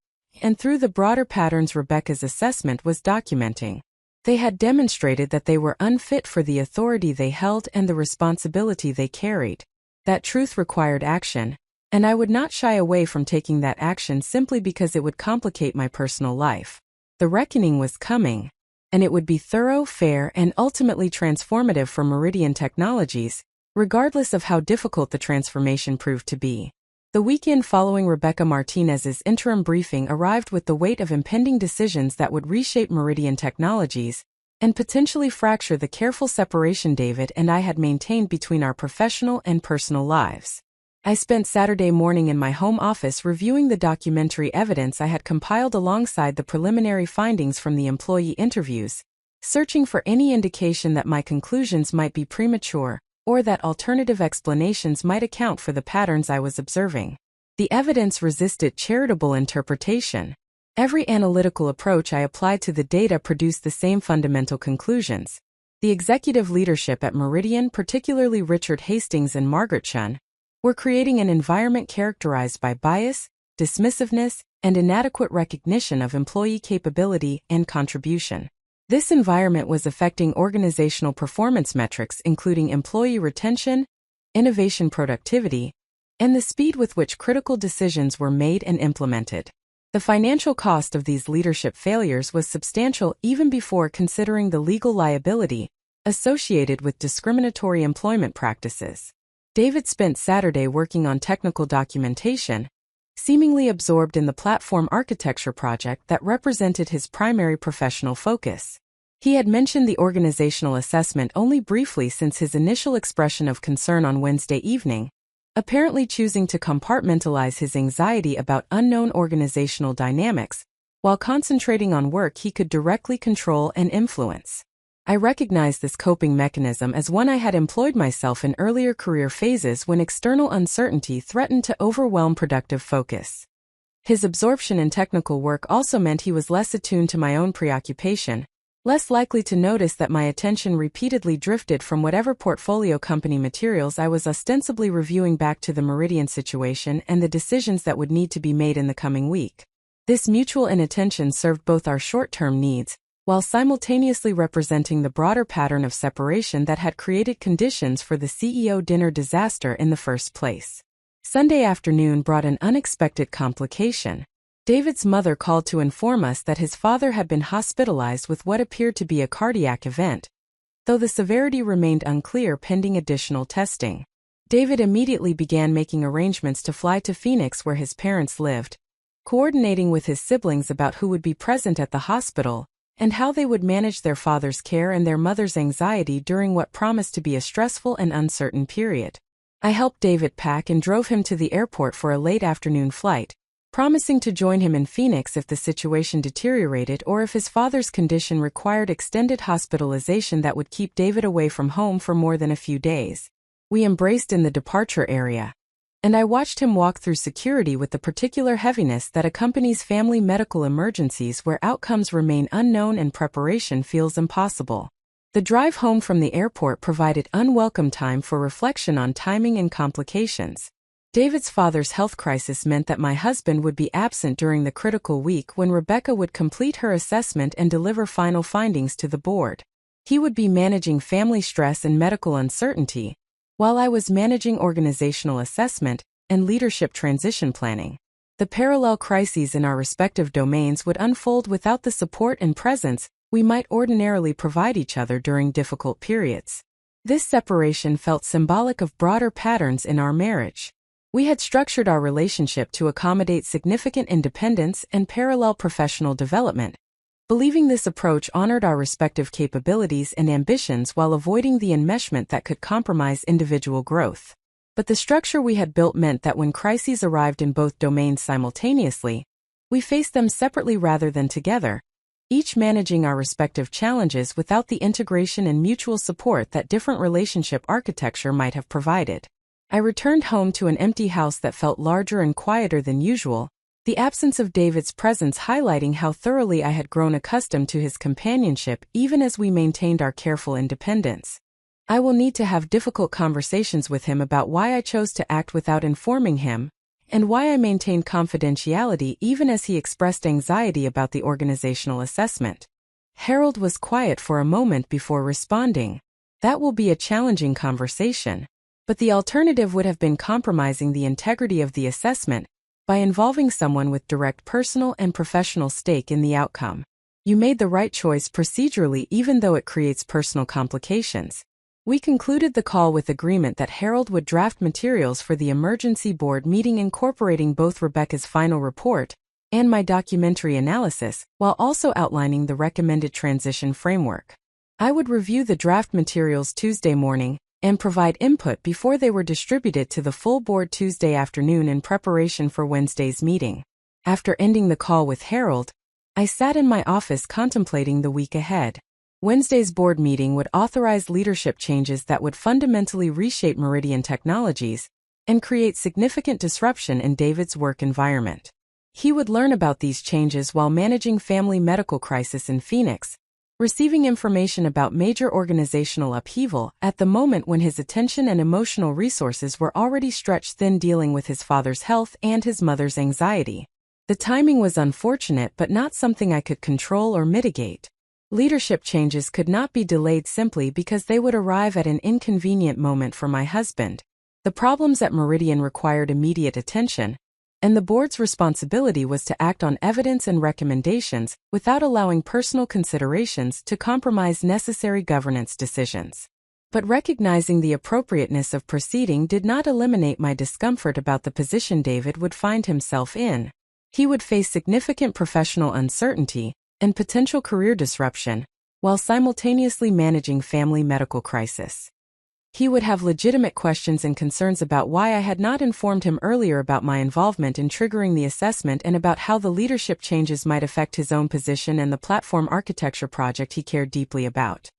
and through the broader patterns Rebecca's assessment was documenting. They had demonstrated that they were unfit for the authority they held and the responsibility they carried. That truth required action, and I would not shy away from taking that action simply because it would complicate my personal life. The reckoning was coming, and it would be thorough, fair, and ultimately transformative for Meridian Technologies, regardless of how difficult the transformation proved to be. The weekend following Rebecca Martinez's interim briefing arrived with the weight of impending decisions that would reshape Meridian Technologies and potentially fracture the careful separation David and I had maintained between our professional and personal lives. I spent Saturday morning in my home office reviewing the documentary evidence I had compiled alongside the preliminary findings from the employee interviews, searching for any indication that my conclusions might be premature, or that alternative explanations might account for the patterns I was observing. The evidence resisted charitable interpretation. Every analytical approach I applied to the data produced the same fundamental conclusions. The executive leadership at Meridian, particularly Richard Hastings and Margaret Chun, were creating an environment characterized by bias, dismissiveness, and inadequate recognition of employee capability and contribution. This environment was affecting organizational performance metrics including employee retention, innovation productivity, and the speed with which critical decisions were made and implemented. The financial cost of these leadership failures was substantial even before considering the legal liability associated with discriminatory employment practices. David spent Saturday working on technical documentation, seemingly absorbed in the platform architecture project that represented his primary professional focus. He had mentioned the organizational assessment only briefly since his initial expression of concern on Wednesday evening, apparently choosing to compartmentalize his anxiety about unknown organizational dynamics, while concentrating on work he could directly control and influence. I recognize this coping mechanism as one I had employed myself in earlier career phases when external uncertainty threatened to overwhelm productive focus. His absorption in technical work also meant he was less attuned to my own preoccupation, less likely to notice that my attention repeatedly drifted from whatever portfolio company materials I was ostensibly reviewing back to the Meridian situation and the decisions that would need to be made in the coming week. This mutual inattention served both our short-term needs, while simultaneously representing the broader pattern of separation that had created conditions for the CEO dinner disaster in the first place. Sunday afternoon brought an unexpected complication. David's mother called to inform us that his father had been hospitalized with what appeared to be a cardiac event, though the severity remained unclear pending additional testing. David immediately began making arrangements to fly to Phoenix where his parents lived, coordinating with his siblings about who would be present at the hospital, and how they would manage their father's care and their mother's anxiety during what promised to be a stressful and uncertain period. I helped David pack and drove him to the airport for a late afternoon flight, promising to join him in Phoenix if the situation deteriorated or if his father's condition required extended hospitalization that would keep David away from home for more than a few days. We embraced in the departure area, and I watched him walk through security with the particular heaviness that accompanies family medical emergencies where outcomes remain unknown and preparation feels impossible. The drive home from the airport provided unwelcome time for reflection on timing and complications. David's father's health crisis meant that my husband would be absent during the critical week when Rebecca would complete her assessment and deliver final findings to the board. He would be managing family stress and medical uncertainty, while I was managing organizational assessment and leadership transition planning. The parallel crises in our respective domains would unfold without the support and presence we might ordinarily provide each other during difficult periods. This separation felt symbolic of broader patterns in our marriage. We had structured our relationship to accommodate significant independence and parallel professional development, believing this approach honored our respective capabilities and ambitions while avoiding the enmeshment that could compromise individual growth. But the structure we had built meant that when crises arrived in both domains simultaneously, we faced them separately rather than together, each managing our respective challenges without the integration and mutual support that different relationship architecture might have provided. I returned home to an empty house that felt larger and quieter than usual, the absence of David's presence highlighting how thoroughly I had grown accustomed to his companionship even as we maintained our careful independence. I will need to have difficult conversations with him about why I chose to act without informing him, and why I maintained confidentiality even as he expressed anxiety about the organizational assessment. Harold was quiet for a moment before responding. That will be a challenging conversation. But the alternative would have been compromising the integrity of the assessment by involving someone with direct personal and professional stake in the outcome. You made the right choice procedurally even though it creates personal complications. We concluded the call with agreement that Harold would draft materials for the emergency board meeting incorporating both Rebecca's final report and my documentary analysis, while also outlining the recommended transition framework. I would review the draft materials Tuesday morning and provide input before they were distributed to the full board Tuesday afternoon in preparation for Wednesday's meeting. After ending the call with Harold, I sat in my office contemplating the week ahead. Wednesday's board meeting would authorize leadership changes that would fundamentally reshape Meridian Technologies and create significant disruption in David's work environment. He would learn about these changes while managing family medical crisis in Phoenix, receiving information about major organizational upheaval at the moment when his attention and emotional resources were already stretched thin dealing with his father's health and his mother's anxiety. The timing was unfortunate but not something I could control or mitigate. Leadership changes could not be delayed simply because they would arrive at an inconvenient moment for my husband. The problems at Meridian required immediate attention, and the board's responsibility was to act on evidence and recommendations without allowing personal considerations to compromise necessary governance decisions. But recognizing the appropriateness of proceeding did not eliminate my discomfort about the position David would find himself in. He would face significant professional uncertainty and potential career disruption, while simultaneously managing family medical crisis. He would have legitimate questions and concerns about why I had not informed him earlier about my involvement in triggering the assessment and about how the leadership changes might affect his own position and the platform architecture project he cared deeply about.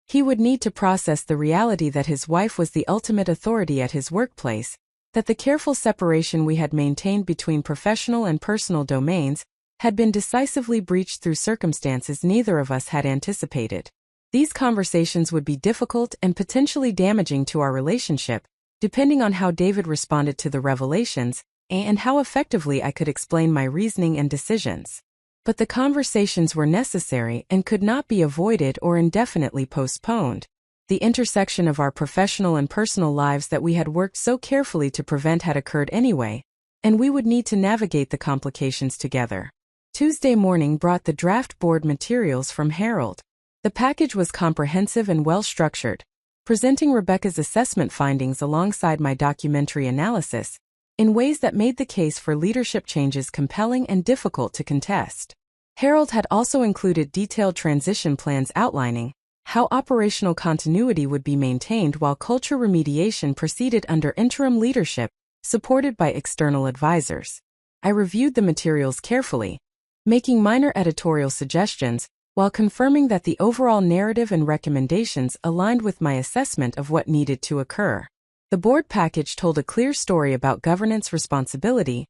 He would need to process the reality that his wife was the ultimate authority at his workplace, that the careful separation we had maintained between professional and personal domains had been decisively breached through circumstances neither of us had anticipated. These conversations would be difficult and potentially damaging to our relationship, depending on how David responded to the revelations and how effectively I could explain my reasoning and decisions. But the conversations were necessary and could not be avoided or indefinitely postponed. The intersection of our professional and personal lives that we had worked so carefully to prevent had occurred anyway, and we would need to navigate the complications together. Tuesday morning brought the draft board materials from Harold. The package was comprehensive and well-structured, presenting Rebecca's assessment findings alongside my documentary analysis in ways that made the case for leadership changes compelling and difficult to contest. Harold had also included detailed transition plans outlining how operational continuity would be maintained while culture remediation proceeded under interim leadership, supported by external advisors. I reviewed the materials carefully, making minor editorial suggestions, while confirming that the overall narrative and recommendations aligned with my assessment of what needed to occur. The board package told a clear story about governance responsibility,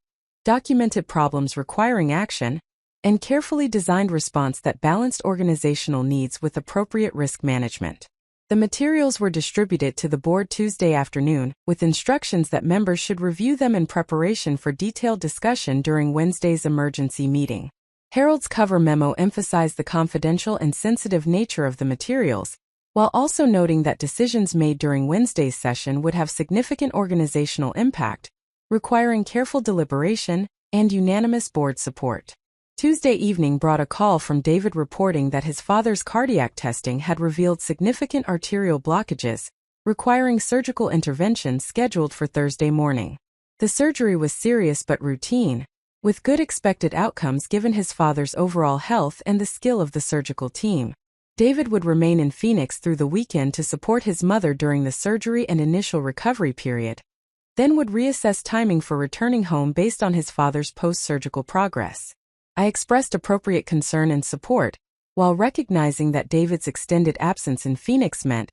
documented problems requiring action, and carefully designed response that balanced organizational needs with appropriate risk management. The materials were distributed to the board Tuesday afternoon, with instructions that members should review them in preparation for detailed discussion during Wednesday's emergency meeting. Harold's cover memo emphasized the confidential and sensitive nature of the materials, while also noting that decisions made during Wednesday's session would have significant organizational impact, requiring careful deliberation and unanimous board support. Tuesday evening brought a call from David reporting that his father's cardiac testing had revealed significant arterial blockages, requiring surgical intervention scheduled for Thursday morning. The surgery was serious but routine, with good expected outcomes given his father's overall health and the skill of the surgical team. David would remain in Phoenix through the weekend to support his mother during the surgery and initial recovery period, then would reassess timing for returning home based on his father's post-surgical progress. I expressed appropriate concern and support, while recognizing that David's extended absence in Phoenix meant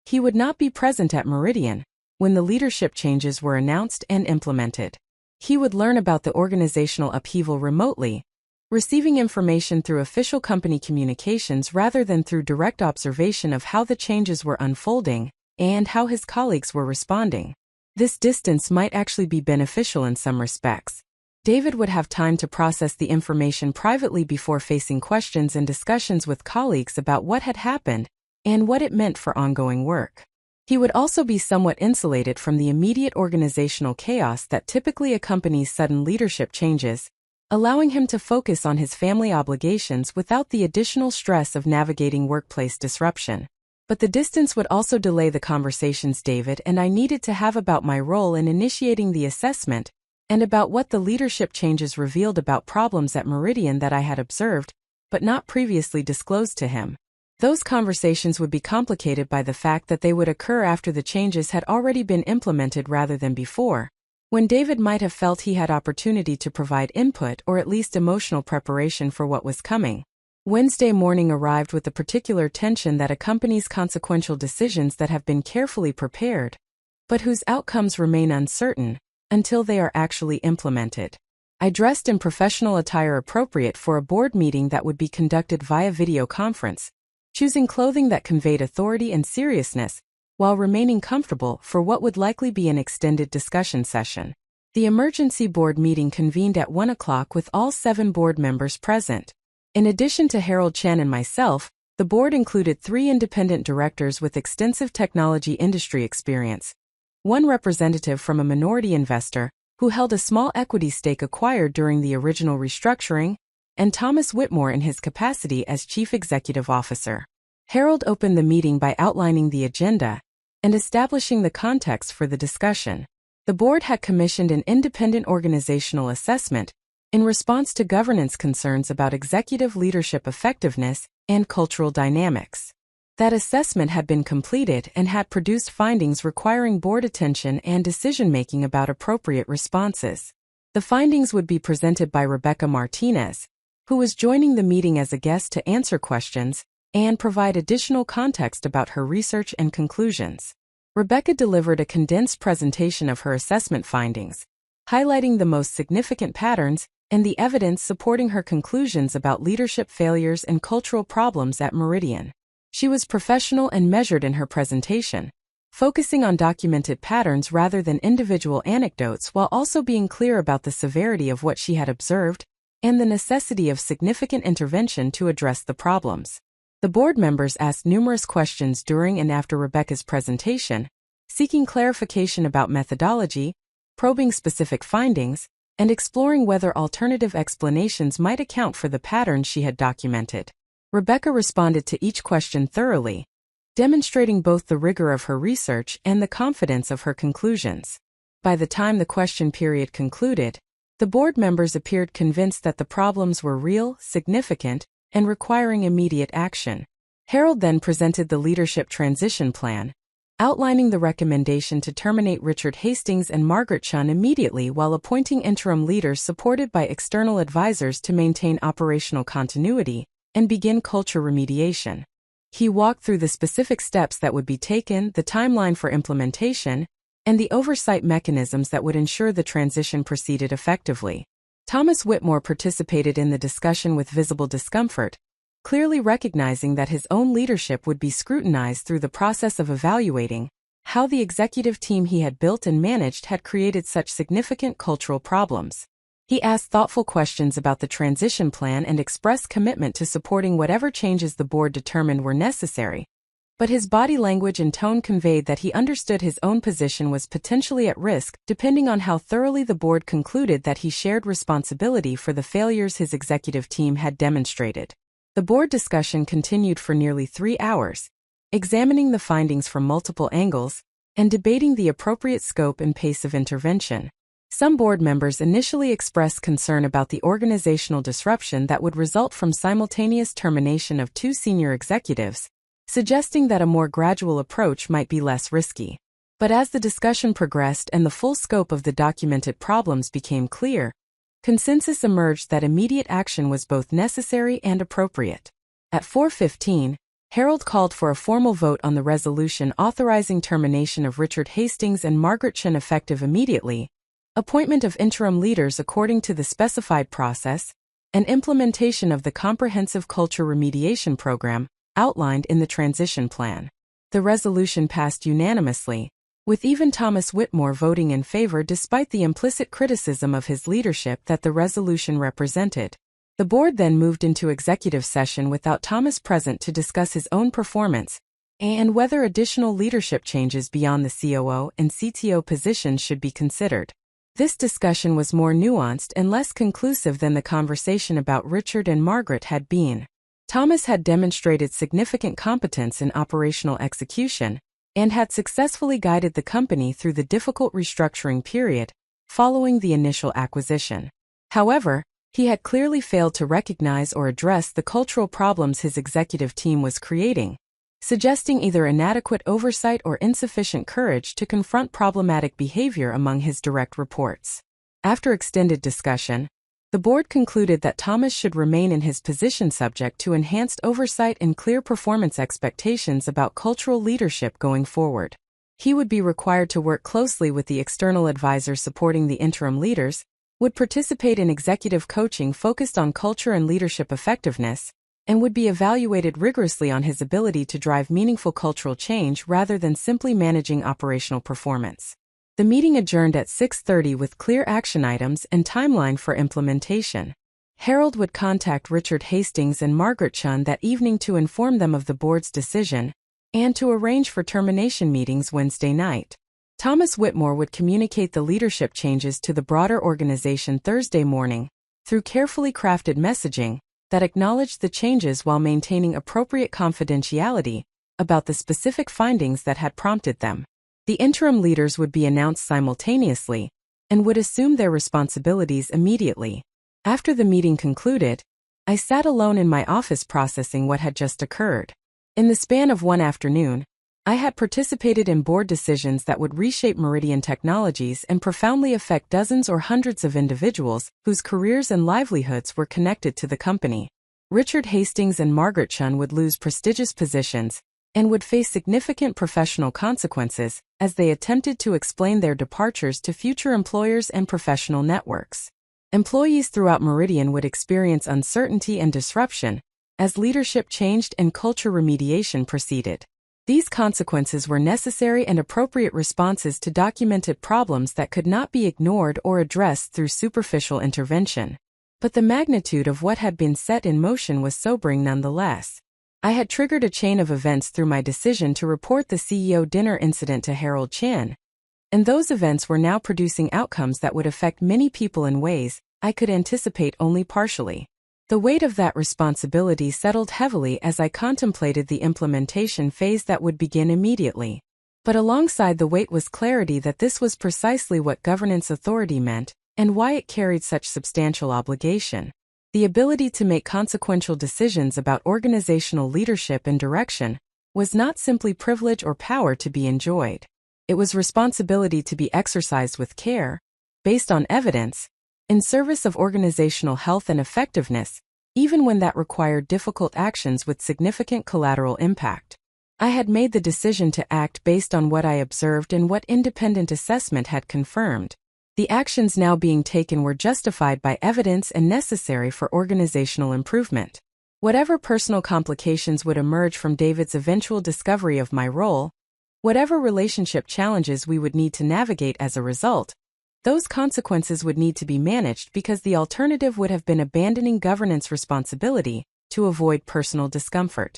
he would not be present at Meridian when the leadership changes were announced and implemented. He would learn about the organizational upheaval remotely, receiving information through official company communications rather than through direct observation of how the changes were unfolding and how his colleagues were responding. This distance might actually be beneficial in some respects. David would have time to process the information privately before facing questions and discussions with colleagues about what had happened and what it meant for ongoing work. He would also be somewhat insulated from the immediate organizational chaos that typically accompanies sudden leadership changes, allowing him to focus on his family obligations without the additional stress of navigating workplace disruption. But the distance would also delay the conversations David and I needed to have about my role in initiating the assessment and about what the leadership changes revealed about problems at Meridian that I had observed, but not previously disclosed to him. Those conversations would be complicated by the fact that they would occur after the changes had already been implemented rather than before, when David might have felt he had opportunity to provide input or at least emotional preparation for what was coming. Wednesday morning arrived with the particular tension that accompanies consequential decisions that have been carefully prepared, but whose outcomes remain uncertain until they are actually implemented. I dressed in professional attire appropriate for a board meeting that would be conducted via video conference, choosing clothing that conveyed authority and seriousness, while remaining comfortable for what would likely be an extended discussion session. The emergency board meeting convened at 1 o'clock with all 7 board members present. In addition to Harold Chen and myself, the board included 3 independent directors with extensive technology industry experience, 1 representative from a minority investor who held a small equity stake acquired during the original restructuring, and Thomas Whitmore in his capacity as Chief Executive Officer. Harold opened the meeting by outlining the agenda and establishing the context for the discussion. The board had commissioned an independent organizational assessment in response to governance concerns about executive leadership effectiveness and cultural dynamics. That assessment had been completed and had produced findings requiring board attention and decision-making about appropriate responses. The findings would be presented by Rebecca Martinez, who was joining the meeting as a guest to answer questions and provide additional context about her research and conclusions. Rebecca delivered a condensed presentation of her assessment findings, highlighting the most significant patterns and the evidence supporting her conclusions about leadership failures and cultural problems at Meridian. She was professional and measured in her presentation, focusing on documented patterns rather than individual anecdotes while also being clear about the severity of what she had observed and the necessity of significant intervention to address the problems. The board members asked numerous questions during and after Rebecca's presentation, seeking clarification about methodology, probing specific findings, and exploring whether alternative explanations might account for the patterns she had documented. Rebecca responded to each question thoroughly, demonstrating both the rigor of her research and the confidence of her conclusions. By the time the question period concluded, the board members appeared convinced that the problems were real, significant, and requiring immediate action. Harold then presented the leadership transition plan, outlining the recommendation to terminate Richard Hastings and Margaret Chun immediately while appointing interim leaders supported by external advisors to maintain operational continuity and begin culture remediation. He walked through the specific steps that would be taken, the timeline for implementation, and the oversight mechanisms that would ensure the transition proceeded effectively. Thomas Whitmore participated in the discussion with visible discomfort, clearly recognizing that his own leadership would be scrutinized through the process of evaluating how the executive team he had built and managed had created such significant cultural problems. He asked thoughtful questions about the transition plan and expressed commitment to supporting whatever changes the board determined were necessary. But his body language and tone conveyed that he understood his own position was potentially at risk, depending on how thoroughly the board concluded that he shared responsibility for the failures his executive team had demonstrated. The board discussion continued for nearly 3 hours, examining the findings from multiple angles and debating the appropriate scope and pace of intervention. Some board members initially expressed concern about the organizational disruption that would result from simultaneous termination of 2 senior executives, suggesting that a more gradual approach might be less risky. But as the discussion progressed and the full scope of the documented problems became clear, consensus emerged that immediate action was both necessary and appropriate. At 4:15, Harold called for a formal vote on the resolution authorizing termination of Richard Hastings and Margaret Chun effective immediately, appointment of interim leaders according to the specified process, and implementation of the comprehensive culture remediation program outlined in the transition plan. The resolution passed unanimously, with even Thomas Whitmore voting in favor despite the implicit criticism of his leadership that the resolution represented. The board then moved into executive session without Thomas present to discuss his own performance and whether additional leadership changes beyond the COO and CTO positions should be considered. This discussion was more nuanced and less conclusive than the conversation about Richard and Margaret had been. Thomas had demonstrated significant competence in operational execution and had successfully guided the company through the difficult restructuring period following the initial acquisition. However, he had clearly failed to recognize or address the cultural problems his executive team was creating, suggesting either inadequate oversight or insufficient courage to confront problematic behavior among his direct reports. After extended discussion, the board concluded that Thomas should remain in his position subject to enhanced oversight and clear performance expectations about cultural leadership going forward. He would be required to work closely with the external advisors supporting the interim leaders, would participate in executive coaching focused on culture and leadership effectiveness, and would be evaluated rigorously on his ability to drive meaningful cultural change rather than simply managing operational performance. The meeting adjourned at 6:30 with clear action items and timeline for implementation. Harold would contact Richard Hastings and Margaret Chun that evening to inform them of the board's decision and to arrange for termination meetings Wednesday night. Thomas Whitmore would communicate the leadership changes to the broader organization Thursday morning through carefully crafted messaging that acknowledged the changes while maintaining appropriate confidentiality about the specific findings that had prompted them. The interim leaders would be announced simultaneously and would assume their responsibilities immediately. After the meeting concluded, I sat alone in my office processing what had just occurred. In the span of one afternoon, I had participated in board decisions that would reshape Meridian Technologies and profoundly affect dozens or hundreds of individuals whose careers and livelihoods were connected to the company. Richard Hastings and Margaret Chun would lose prestigious positions and would face significant professional consequences as they attempted to explain their departures to future employers and professional networks. Employees throughout Meridian would experience uncertainty and disruption as leadership changed and culture remediation proceeded. These consequences were necessary and appropriate responses to documented problems that could not be ignored or addressed through superficial intervention. But the magnitude of what had been set in motion was sobering nonetheless. I had triggered a chain of events through my decision to report the CEO dinner incident to Harold Chan, and those events were now producing outcomes that would affect many people in ways I could anticipate only partially. The weight of that responsibility settled heavily as I contemplated the implementation phase that would begin immediately. But alongside the weight was clarity that this was precisely what governance authority meant, and why it carried such substantial obligation. The ability to make consequential decisions about organizational leadership and direction was not simply privilege or power to be enjoyed. It was responsibility to be exercised with care, based on evidence, in service of organizational health and effectiveness, even when that required difficult actions with significant collateral impact. I had made the decision to act based on what I observed and what independent assessment had confirmed. The actions now being taken were justified by evidence and necessary for organizational improvement. Whatever personal complications would emerge from David's eventual discovery of my role, whatever relationship challenges we would need to navigate as a result, those consequences would need to be managed because the alternative would have been abandoning governance responsibility to avoid personal discomfort.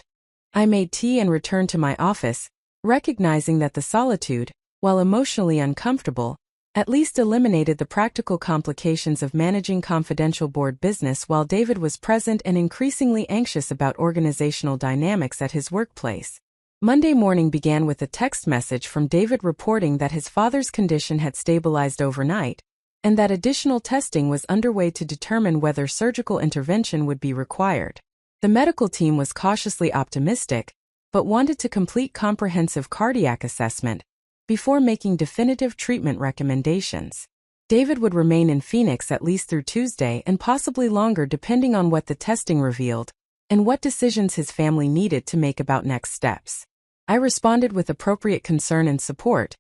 I made tea and returned to my office, recognizing that the solitude, while emotionally uncomfortable, at least eliminated the practical complications of managing confidential board business while David was present and increasingly anxious about organizational dynamics at his workplace. Monday morning began with a text message from David reporting that his father's condition had stabilized overnight, and that additional testing was underway to determine whether surgical intervention would be required. The medical team was cautiously optimistic, but wanted to complete comprehensive cardiac assessment before making definitive treatment recommendations. David would remain in Phoenix at least through Tuesday and possibly longer depending on what the testing revealed and what decisions his family needed to make about next steps. I responded with appropriate concern and support,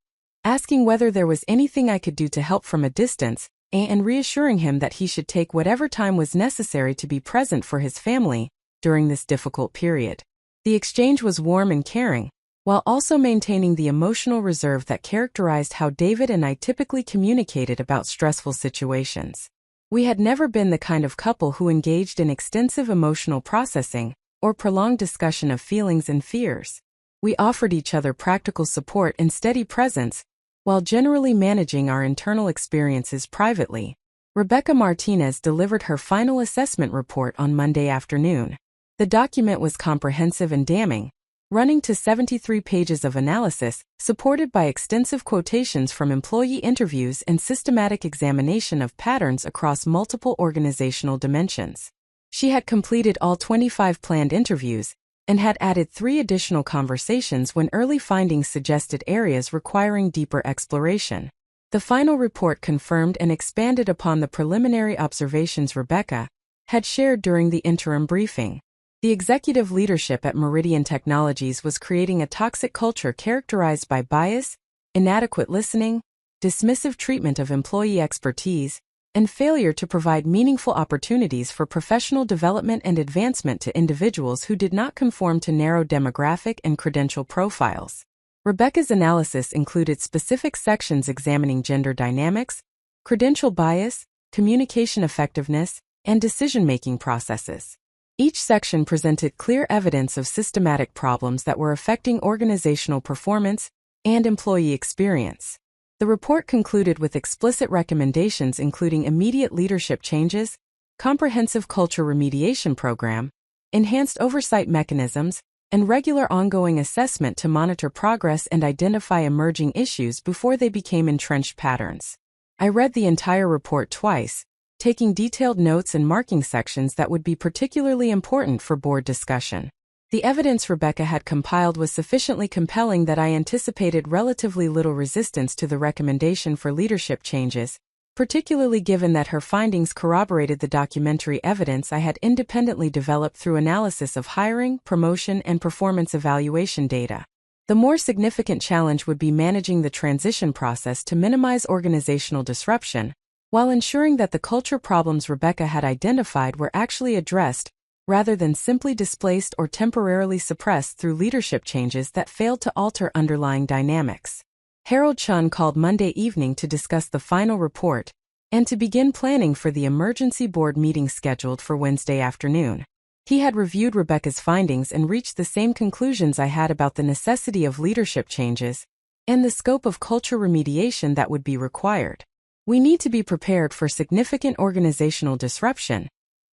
asking whether there was anything I could do to help from a distance, and reassuring him that he should take whatever time was necessary to be present for his family during this difficult period. The exchange was warm and caring, while also maintaining the emotional reserve that characterized how David and I typically communicated about stressful situations. We had never been the kind of couple who engaged in extensive emotional processing or prolonged discussion of feelings and fears. We offered each other practical support and steady presence, while generally managing our internal experiences privately. Rebecca Martinez delivered her final assessment report on Monday afternoon. The document was comprehensive and damning, running to 73 pages of analysis, supported by extensive quotations from employee interviews and systematic examination of patterns across multiple organizational dimensions. She had completed all 25 planned interviews and had added 3 additional conversations when early findings suggested areas requiring deeper exploration. The final report confirmed and expanded upon the preliminary observations Rebecca had shared during the interim briefing. The executive leadership at Meridian Technologies was creating a toxic culture characterized by bias, inadequate listening, dismissive treatment of employee expertise, and failure to provide meaningful opportunities for professional development and advancement to individuals who did not conform to narrow demographic and credential profiles. Rebecca's analysis included specific sections examining gender dynamics, credential bias, communication effectiveness, and decision-making processes. Each section presented clear evidence of systematic problems that were affecting organizational performance and employee experience. The report concluded with explicit recommendations including immediate leadership changes, comprehensive culture remediation program, enhanced oversight mechanisms, and regular ongoing assessment to monitor progress and identify emerging issues before they became entrenched patterns. I read the entire report twice, taking detailed notes and marking sections that would be particularly important for board discussion. The evidence Rebecca had compiled was sufficiently compelling that I anticipated relatively little resistance to the recommendation for leadership changes, particularly given that her findings corroborated the documentary evidence I had independently developed through analysis of hiring, promotion, and performance evaluation data. The more significant challenge would be managing the transition process to minimize organizational disruption, while ensuring that the culture problems Rebecca had identified were actually addressed, rather than simply displaced or temporarily suppressed through leadership changes that failed to alter underlying dynamics. Harold Chun called Monday evening to discuss the final report and to begin planning for the emergency board meeting scheduled for Wednesday afternoon. He had reviewed Rebecca's findings and reached the same conclusions I had about the necessity of leadership changes and the scope of culture remediation that would be required. "We need to be prepared for significant organizational disruption,"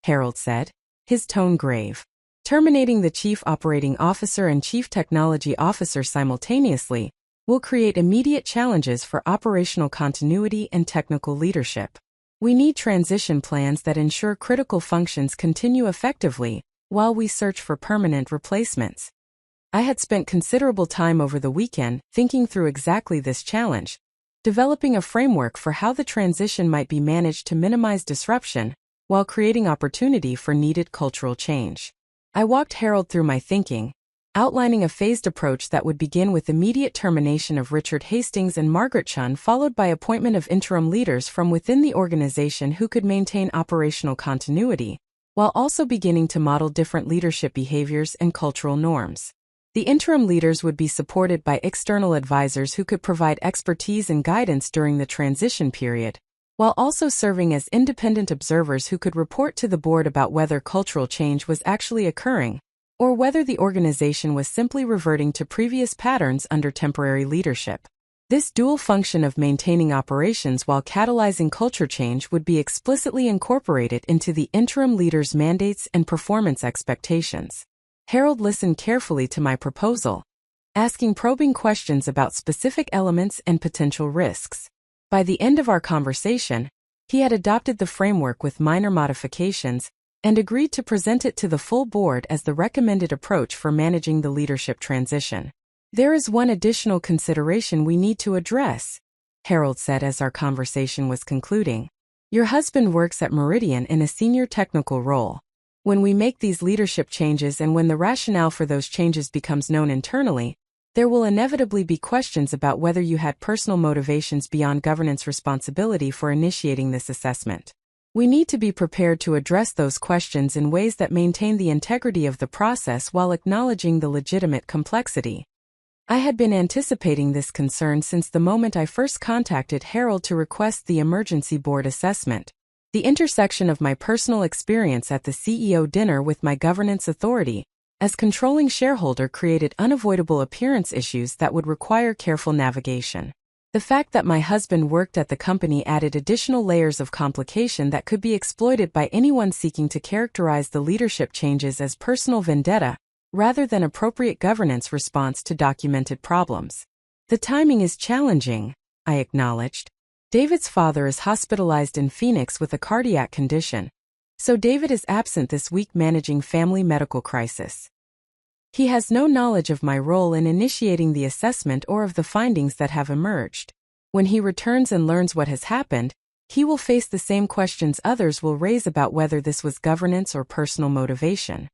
Harold said, his tone grave. "Terminating the Chief Operating Officer and Chief Technology Officer simultaneously will create immediate challenges for operational continuity and technical leadership. We need transition plans that ensure critical functions continue effectively while we search for permanent replacements." I had spent considerable time over the weekend thinking through exactly this challenge, developing a framework for how the transition might be managed to minimize disruption while creating opportunity for needed cultural change. I walked Harold through my thinking, outlining a phased approach that would begin with immediate termination of Richard Hastings and Margaret Chun, followed by appointment of interim leaders from within the organization who could maintain operational continuity, while also beginning to model different leadership behaviors and cultural norms. The interim leaders would be supported by external advisors who could provide expertise and guidance during the transition period, while also serving as independent observers who could report to the board about whether cultural change was actually occurring, or whether the organization was simply reverting to previous patterns under temporary leadership. This dual function of maintaining operations while catalyzing culture change would be explicitly incorporated into the interim leaders' mandates and performance expectations. Harold listened carefully to my proposal, asking probing questions about specific elements and potential risks. By the end of our conversation, he had adopted the framework with minor modifications and agreed to present it to the full board as the recommended approach for managing the leadership transition. "There is one additional consideration we need to address," Harold said as our conversation was concluding. "Your husband works at Meridian in a senior technical role. When we make these leadership changes and when the rationale for those changes becomes known internally, There will inevitably be questions about whether you had personal motivations beyond governance responsibility for initiating this assessment. We need to be prepared to address those questions in ways that maintain the integrity of the process while acknowledging the legitimate complexity. I had been anticipating this concern since the moment I first contacted Harold to request the emergency board assessment. The intersection of my personal experience at the CEO dinner with my governance authority as controlling shareholder created unavoidable appearance issues that would require careful navigation. The fact that my husband worked at the company added additional layers of complication that could be exploited by anyone seeking to characterize the leadership changes as personal vendetta, rather than appropriate governance response to documented problems. The timing is challenging, I acknowledged. David's father is hospitalized in Phoenix with a cardiac condition, so David is absent this week managing family medical crisis. He has no knowledge of my role in initiating the assessment or of the findings that have emerged. When he returns and learns what has happened, he will face the same questions others will raise about whether this was governance or personal motivation.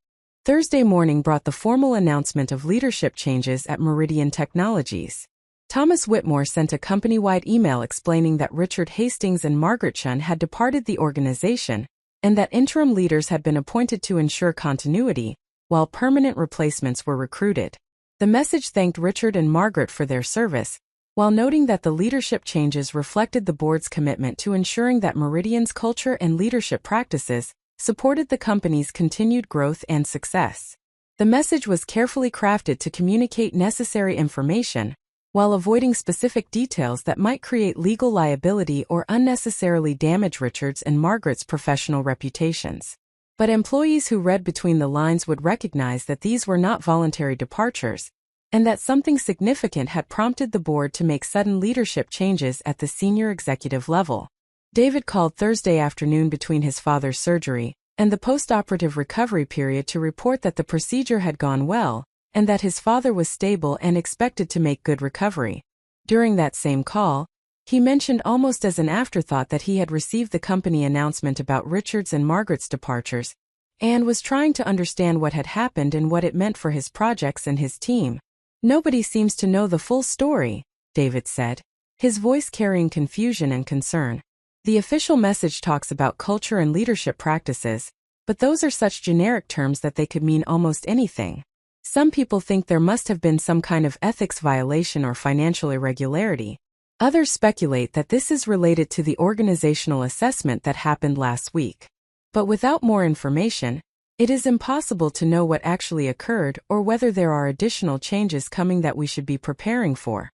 Thursday morning brought the formal announcement of leadership changes at Meridian Technologies. Thomas Whitmore sent a company-wide email explaining that Richard Hastings and Margaret Chun had departed the organization, and that interim leaders had been appointed to ensure continuity, while permanent replacements were recruited. The message thanked Richard and Margaret for their service, while noting that the leadership changes reflected the board's commitment to ensuring that Meridian's culture and leadership practices supported the company's continued growth and success. The message was carefully crafted to communicate necessary information, while avoiding specific details that might create legal liability or unnecessarily damage Richard's and Margaret's professional reputations. But employees who read between the lines would recognize that these were not voluntary departures, and that something significant had prompted the board to make sudden leadership changes at the senior executive level. David called Thursday afternoon between his father's surgery and the post-operative recovery period to report that the procedure had gone well, and that his father was stable and expected to make good recovery. During that same call, he mentioned almost as an afterthought that he had received the company announcement about Richard's and Margaret's departures, and was trying to understand what had happened and what it meant for his projects and his team. Nobody seems to know the full story, David said, his voice carrying confusion and concern. The official message talks about culture and leadership practices, but those are such generic terms that they could mean almost anything. Some people think there must have been some kind of ethics violation or financial irregularity. Others speculate that this is related to the organizational assessment that happened last week. But without more information, it is impossible to know what actually occurred or whether there are additional changes coming that we should be preparing for.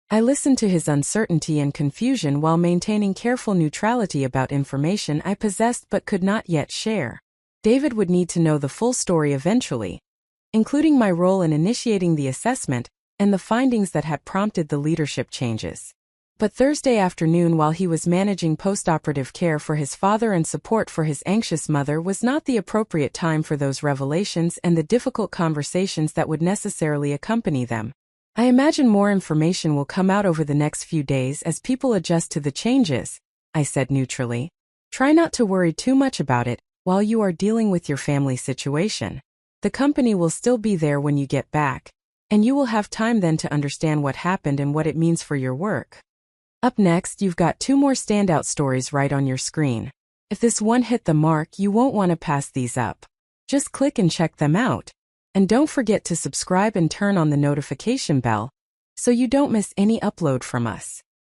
I listened to his uncertainty and confusion while maintaining careful neutrality about information I possessed but could not yet share. David would need to know the full story eventually, including my role in initiating the assessment and the findings that had prompted the leadership changes. But Thursday afternoon, while he was managing post-operative care for his father and support for his anxious mother, was not the appropriate time for those revelations and the difficult conversations that would necessarily accompany them. I imagine more information will come out over the next few days as people adjust to the changes, I said neutrally. Try not to worry too much about it while you are dealing with your family situation. The company will still be there when you get back, and you will have time then to understand what happened and what it means for your work. Up next, you've got two more standout stories right on your screen. If this one hit the mark, you won't want to pass these up. Just click and check them out. And don't forget to subscribe and turn on the notification bell so you don't miss any upload from us.